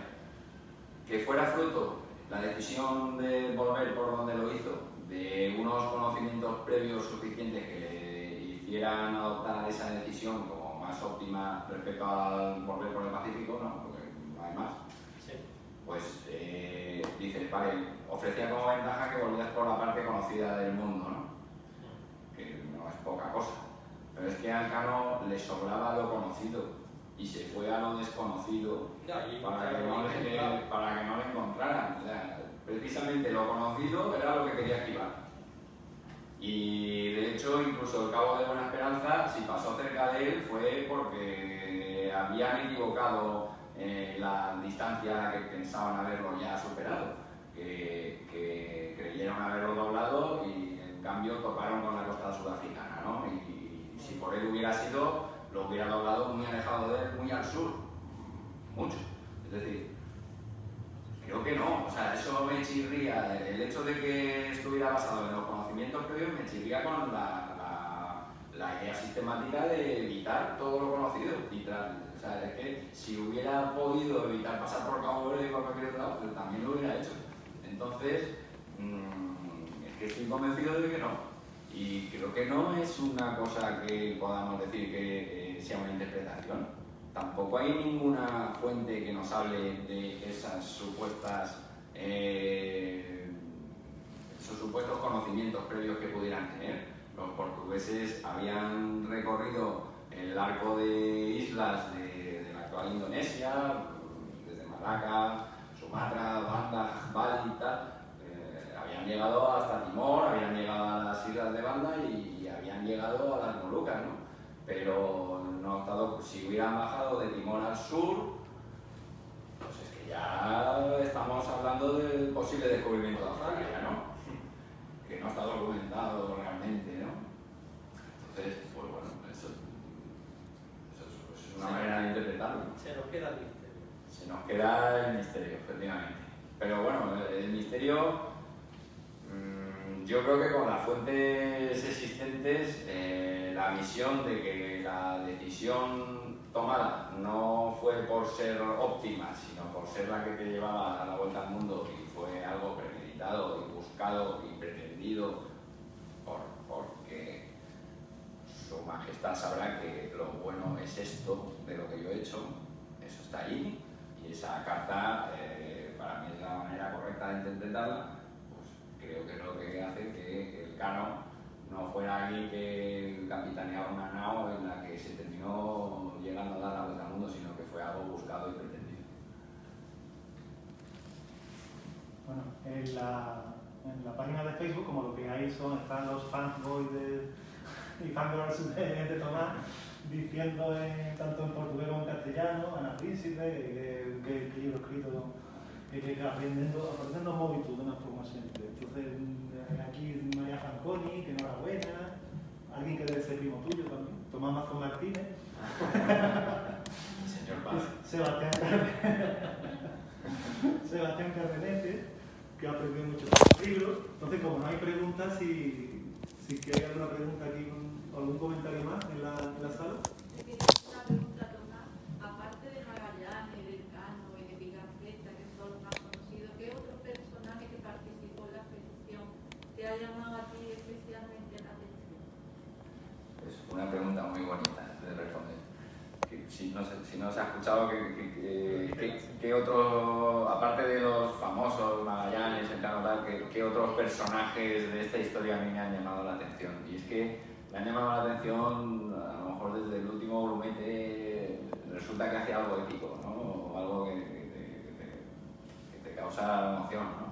que fuera fruto la decisión de volver por donde lo hizo, de unos conocimientos previos suficientes que le hicieran adoptar esa decisión como más óptima respecto al volver por el Pacífico, no, porque no hay más. Sí. Pues dices, vale, ofrecía como ventaja que volvías por la parte conocida del mundo, ¿no? Que no es poca cosa. Pero es que al Cano le sobraba lo conocido y se fue a lo desconocido para que no le encontraran. O sea, precisamente lo conocido era lo que quería esquivar. Y de hecho, incluso el Cabo de Buena Esperanza, si pasó cerca de él, fue porque habían equivocado la distancia que pensaban haberlo ya superado, que creyeron haberlo doblado y en cambio toparon con la costa sudafricana, ¿no? Y si por él hubiera sido, lo hubiera doblado muy alejado de él, muy al sur, mucho. Es decir, creo que no, o sea, eso me chirría, el hecho de que estuviera basado en los conocimientos previos me chirría con la idea sistemática de evitar todo lo conocido, o sea, es que si hubiera podido evitar pasar por Cabo Verde y por cualquier otro lado, pues también lo hubiera hecho. Entonces, es que estoy convencido de que no. Y creo que no es una cosa que podamos decir que sea una interpretación. Tampoco hay ninguna fuente que nos hable de esas supuestos conocimientos previos que pudieran tener. Los portugueses habían recorrido el arco de islas de la actual Indonesia, desde Malaca, Sumatra, Banda, Bali y tal. Habían llegado hasta Timor, habían llegado a las islas de Banda y habían llegado a las Molucas, ¿no? Pero no ha estado, si hubieran bajado de Timor al sur, pues es que ya estamos hablando del posible descubrimiento de Australia, ¿no? Que no está documentado realmente, ¿no? Entonces, pues bueno, eso es una manera de interpretarlo. Se nos queda el misterio. Se nos queda el misterio, efectivamente. Pero bueno, el misterio, yo creo que con las fuentes existentes, la visión de que la decisión tomada no fue por ser óptima, sino por ser la que te llevaba a la vuelta al mundo y fue algo premeditado y buscado y pretendido porque su majestad sabrá que lo bueno es esto de lo que yo he hecho, eso está ahí, y esa carta para mí es la manera correcta de interpretarla. Creo que es lo que hace que el Cano no fuera alguien que capitaneaba una nao en la que se terminó llegando a dar la vuelta al mundo, sino que fue algo buscado y pretendido. Bueno, en la página de Facebook, como lo que hay están los fanboys y fangirls de Tomás diciendo tanto en portugués como en castellano, Ana Príncipe, que libro escrito que aprendiendo móvil de una forma simple. Entonces, aquí María Fanconi, que enhorabuena, alguien que debe ser primo tuyo también, Tomás Mazón Martínez, Señor Paz. Sebastián Cardenete, que ha aprendido mucho con el libro. Entonces, como no hay preguntas, si hay alguna pregunta aquí o algún comentario más en la sala. Una pregunta, Tomás. Aparte de Magallanes, del Cano y de Pigafetta, que son los más conocidos, ¿qué otro personaje que participó en la expedición te ha llamado a ti especialmente la atención? Es una pregunta muy bonita de responder. Si no se ha escuchado, ¿qué otro, aparte de los famosos Magallanes, el Cano tal, qué otros personajes de esta historia a mí me han llamado la atención? Y es que me han llamado la atención, a lo mejor desde el último grumete, resulta que hace algo épico, ¿no? O algo que te causa emoción, ¿no?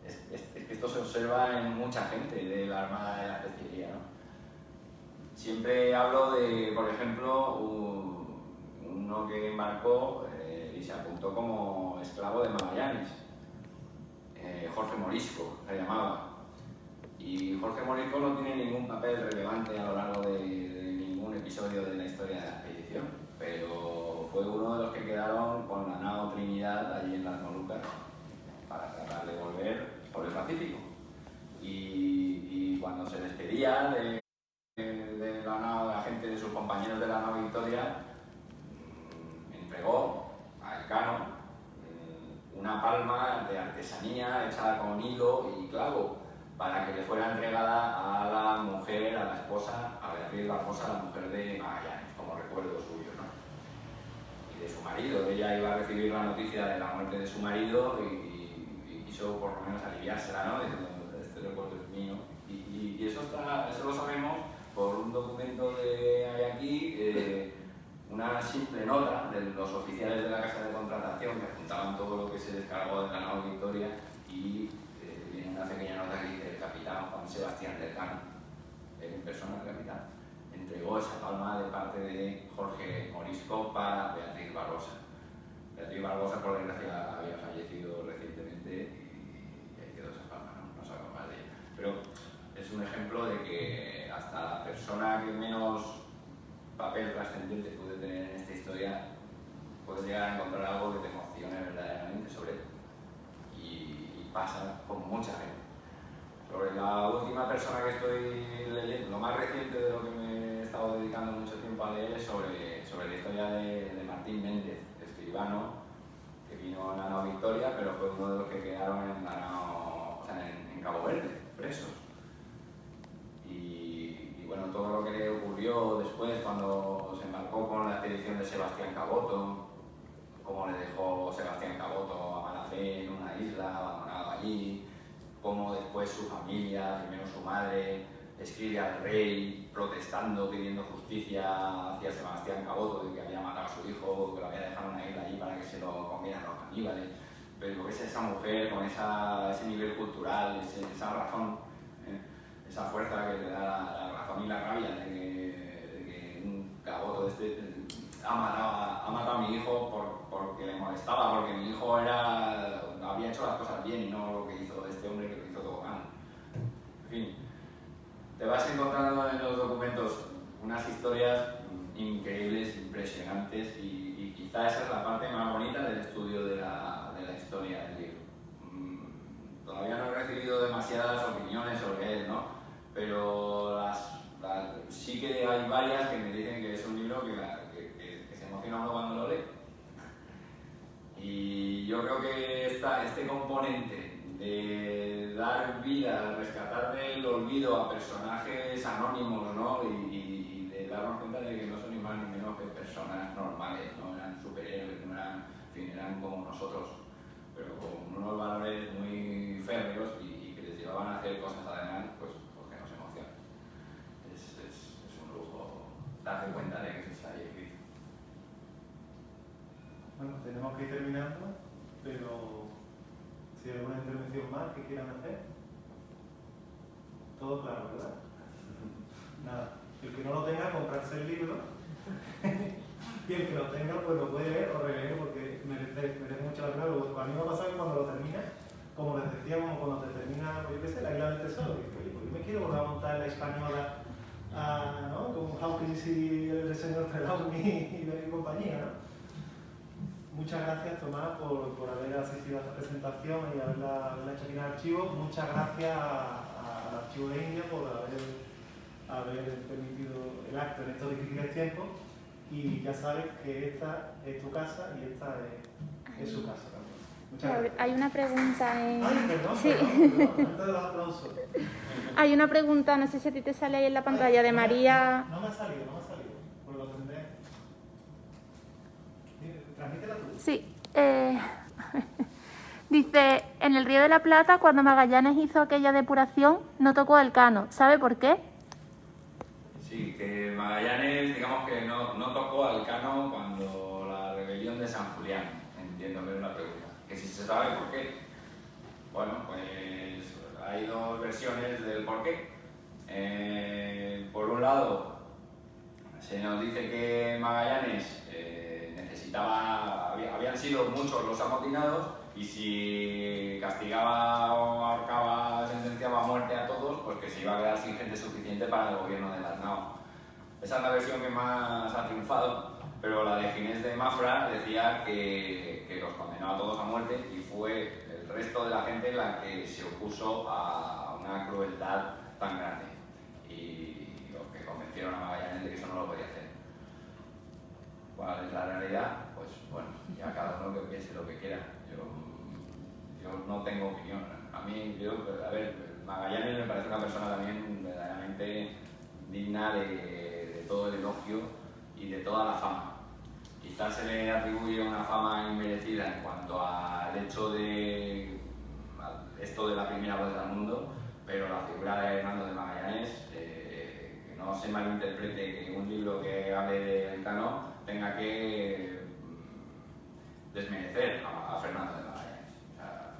Es que esto se observa en mucha gente de la Armada de la Especiería, ¿no? Siempre hablo de, por ejemplo, uno que embarcó y se apuntó como esclavo de Magallanes, Jorge Morisco se llamaba. Y Jorge Morisco no tiene ningún papel relevante a lo largo de ningún episodio de la historia de la expedición, pero fue uno de los que quedaron con la nao Trinidad allí en las Molucas para tratar de volver por el Pacífico. Y cuando se despedía de la nao, de la gente, de sus compañeros de la nao Victoria, entregó a Elcano una palma de artesanía hecha con hilo y clavo para que le fuera entregada a la mujer, a la esposa, a Beatriz Barbosa, la mujer de Magallanes, como recuerdo suyo, ¿no? Y de su marido. Ella iba a recibir la noticia de la muerte de su marido y quiso por lo menos aliviársela, ¿no? Diciendo, este recuerdo es mío. Y eso lo sabemos por un documento que hay aquí, una simple nota de los oficiales de la casa de contratación que apuntaban todo lo que se descargó de la nao Victoria y viene una pequeña nota que dice: el capitán Juan Sebastián del Cano, en persona el capitán, entregó esa palma de parte de Jorge Morisco para Beatriz Barbosa. Beatriz Barbosa, por desgracia, había fallecido recientemente y ahí quedó esa palma, no sabemos más de ella. Pero es un ejemplo de que hasta la persona que menos papel trascendente puede tener en esta historia puede llegar a encontrar algo que te emocione verdaderamente sobre él. Y pasa con mucha gente. Sobre la última persona que estoy leyendo, lo más reciente de lo que me he estado dedicando mucho tiempo a leer es sobre la historia de Martín Méndez, escribano, que vino a la nao Victoria, pero fue uno de los que quedaron en Cabo Verde, presos. ocurrió después cuando se embarcó con la expedición de Sebastián Caboto, cómo le dejó Sebastián Caboto a mala fe en una isla, abandonado allí, cómo después su familia, primero su madre, escribe al rey protestando, pidiendo justicia hacia Sebastián Caboto de que había matado a su hijo, que lo había dejado en una isla allí para que se lo comieran los caníbales. Pero es esa mujer con ese nivel cultural, esa razón, esa fuerza que le da la razón y la rabia de que un Caboto ha matado a mi hijo porque le molestaba, porque mi hijo había hecho las cosas bien y no lo que hizo este hombre, que lo hizo todo mal. En fin, te vas encontrando en los documentos unas historias increíbles, impresionantes, y quizá esa es la parte más bonita del estudio de la historia del libro. Todavía no he recibido demasiadas opiniones sobre él, ¿no? Pero sí que hay varias que me dicen que es un libro que se emociona uno cuando lo lee. Y yo creo que este componente de dar vida, rescatar del olvido a personajes anónimos, ¿no? Y de darnos cuenta de que no son ni más ni menos que personas normales, no eran superhéroes, no eran, en fin, eran como nosotros, pero con unos valores muy férreos y que les llevaban a hacer cosas además, pues que nos emocionan. Es un lujo darse cuenta de que se está ahí escrito. Bueno, tenemos que ir terminando, pero si hay alguna intervención más que quieran hacer. Todo claro, ¿verdad? Nada. El que no lo tenga, comprarse el libro. Y el que lo tenga, pues lo puede leer o releer porque merece mucho la pena. A mí me ha pasado que cuando lo termina, como les decía, como cuando te termina, pues yo qué sé, la Isla del Tesoro, y oye, pues yo me quiero volver a montar en la española, ¿no? Con Hawkins y el señor Trelawney y compañía, ¿no? Muchas gracias, Tomás, por haber asistido a esta presentación y haberla hecho aquí en el archivo. Muchas gracias al Archivo de India por haber permitido el acto en estos difíciles tiempos. Y ya sabes que esta es tu casa y esta es su casa también. Muchas gracias. Hay una pregunta en... Ay, perdón, sí. perdón, antes de los aplausos. Hay una pregunta, no sé si a ti te sale ahí en la pantalla, de María... No me ha salido, pues lo tendré. Transmítela tú. Sí. Dice, en el Río de la Plata, cuando Magallanes hizo aquella depuración, no tocó el Cano. ¿Sabe por qué? Sí, que Magallanes, digamos que no tocó al Cano cuando la rebelión de San Julián, entiendo que es la pregunta. Que si se sabe por qué. Bueno, pues hay dos versiones del por qué. Por un lado, se nos dice que Magallanes habían sido muchos los amotinados y si castigaba o ahorcaba, sentenciaba a muerte a todos, pues que se iba a quedar sin gente suficiente para el gobierno de Lanao. Esa es la versión que más ha triunfado, pero la de Ginés de Mafra decía que los condenó a todos a muerte y fue el resto de la gente la que se opuso a una crueldad tan grande y los que convencieron a Magallanes de que eso no lo podía hacer. ¿Cuál es la realidad? Pues bueno, ya cada uno que piense lo que quiera. Yo no tengo opinión. A mí, Magallanes me parece una persona también verdaderamente digna de todo el elogio y de toda la fama. Quizás se le atribuye una fama inmerecida en cuanto al hecho de esto de la primera vuelta al mundo, pero la figura de Hernando de Magallanes, que no se malinterprete que un libro que hable del Cano tenga que desmerecer a Fernando de Magallanes. O sea,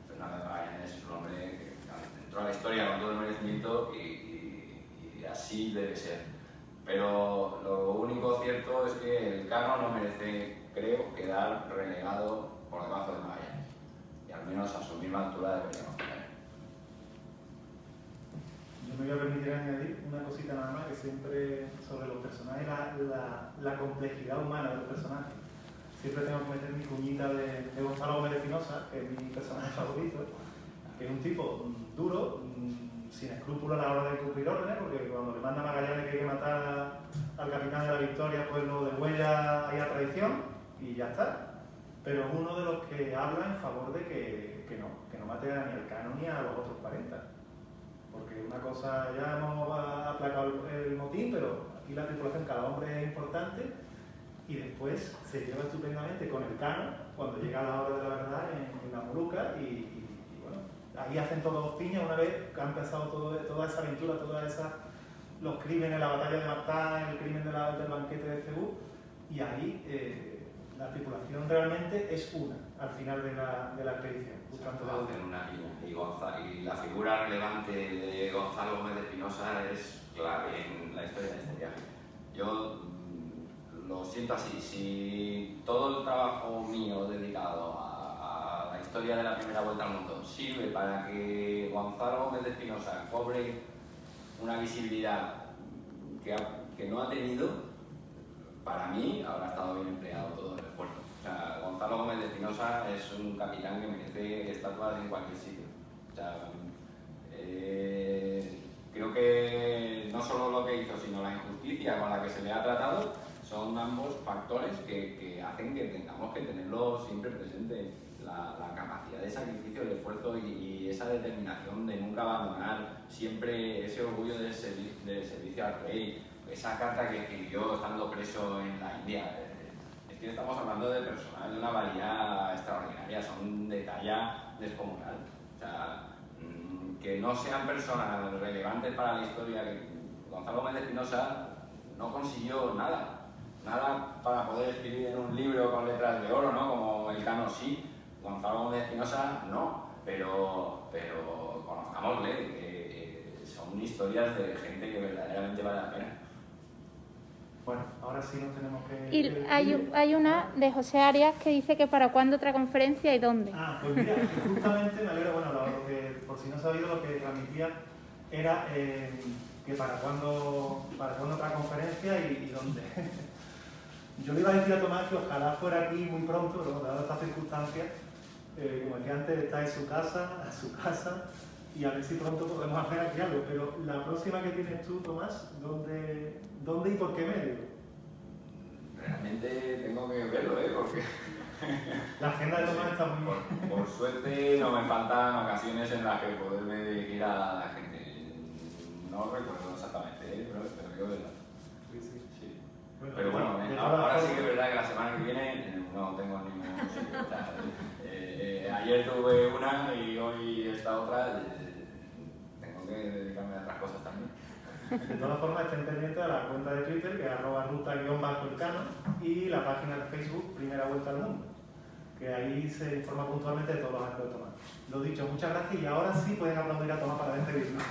Fernando de Magallanes es un hombre que entró a la historia con todo el merecimiento y así debe ser. Pero lo único cierto es que el Cano no merece, creo, quedar relegado por debajo de Magallanes. Y al menos a su misma altura deberíamos tener. Yo me voy a permitir añadir una cosita nada más, que siempre sobre los personajes, la complejidad humana de los personajes. Siempre tengo que meter mi cuñita de Gonzalo Gómez de Espinosa, que es mi personaje favorito, que es un tipo duro, sin escrúpulos a la hora de cumplir órdenes, porque cuando le mandan a Magallanes que hay que matar al capitán de la Victoria, pues lo degüella ahí a traición y ya está. Pero es uno de los que habla en favor de que no mate ni al Cano ni a los otros 40. Porque una cosa, ya hemos aplacado el motín, pero aquí la tripulación, cada hombre es importante y después se lleva estupendamente con el Cano cuando llega la hora de la verdad en la Molucca y bueno, ahí hacen todos piña una vez que ha empezado toda esa aventura, los crímenes, la batalla de Martán, el crimen del banquete de Cebú, y ahí la tripulación realmente es una al final de la expedición. Hacen una piña. Y la figura relevante de Gonzalo Gómez de Espinosa es clave en la historia de este viaje. Yo lo siento así, si todo el trabajo mío dedicado a la historia de la primera vuelta al mundo sirve para que Gonzalo Gómez de Espinosa cobre una visibilidad que no ha tenido, para mí habrá estado bien empleado todo el esfuerzo. O sea, Gonzalo Gómez de Espinosa es un capitán que merece estatuas en cualquier sitio. O sea, creo que no solo lo que hizo, sino la injusticia con la que se le ha tratado, son ambos factores que hacen que tengamos que tenerlo siempre presente. La capacidad de sacrificio, el esfuerzo y esa determinación de nunca abandonar, siempre ese orgullo del servicio al rey, esa carta que escribió estando preso en la India. Es que estamos hablando de personas de una valía extraordinaria, son de talla descomunal. O sea, que no sean personas relevantes para la historia, que Gonzalo Gómez de Espinosa no consiguió nada para poder escribir en un libro con letras de oro, ¿no? Como el Cano sí. Gonzalo Gómez de Espinosa no, pero conozcámosle, que son historias de gente que verdaderamente vale la pena. Bueno, ahora sí nos tenemos que... Y hay una de José Arias que dice que para cuándo otra conferencia y dónde. Pues mira, justamente me alegro, bueno, lo que, por si no has sabido, lo que transmitía era que para cuándo otra conferencia y dónde. Yo le iba a decir a Tomás que ojalá fuera aquí muy pronto, ¿no? Dado estas circunstancias. Como decía antes, está en su casa, y a ver si pronto podemos hacer aquí algo. Pero la próxima que tienes tú, Tomás, ¿dónde y por qué medio? Realmente tengo que verlo, porque la agenda de Tomás está muy bien. Por suerte no me faltan ocasiones en las que poderme dirigir a la gente. No recuerdo exactamente, pero espero que verla. Sí. Pero bueno, ahora sí que es verdad que la semana que viene no tengo ningún sitio. Ayer tuve una y hoy esta otra. Tengo que dedicarme a otras cosas también. De todas formas, estén pendientes a la cuenta de Twitter, que es @ruta_elcano, y la página de Facebook Primera Vuelta al Mundo, que ahí se informa puntualmente de todos los actos de Tomás. Lo dicho, muchas gracias, y ahora sí pueden aplaudir a Tomás para la entrevista.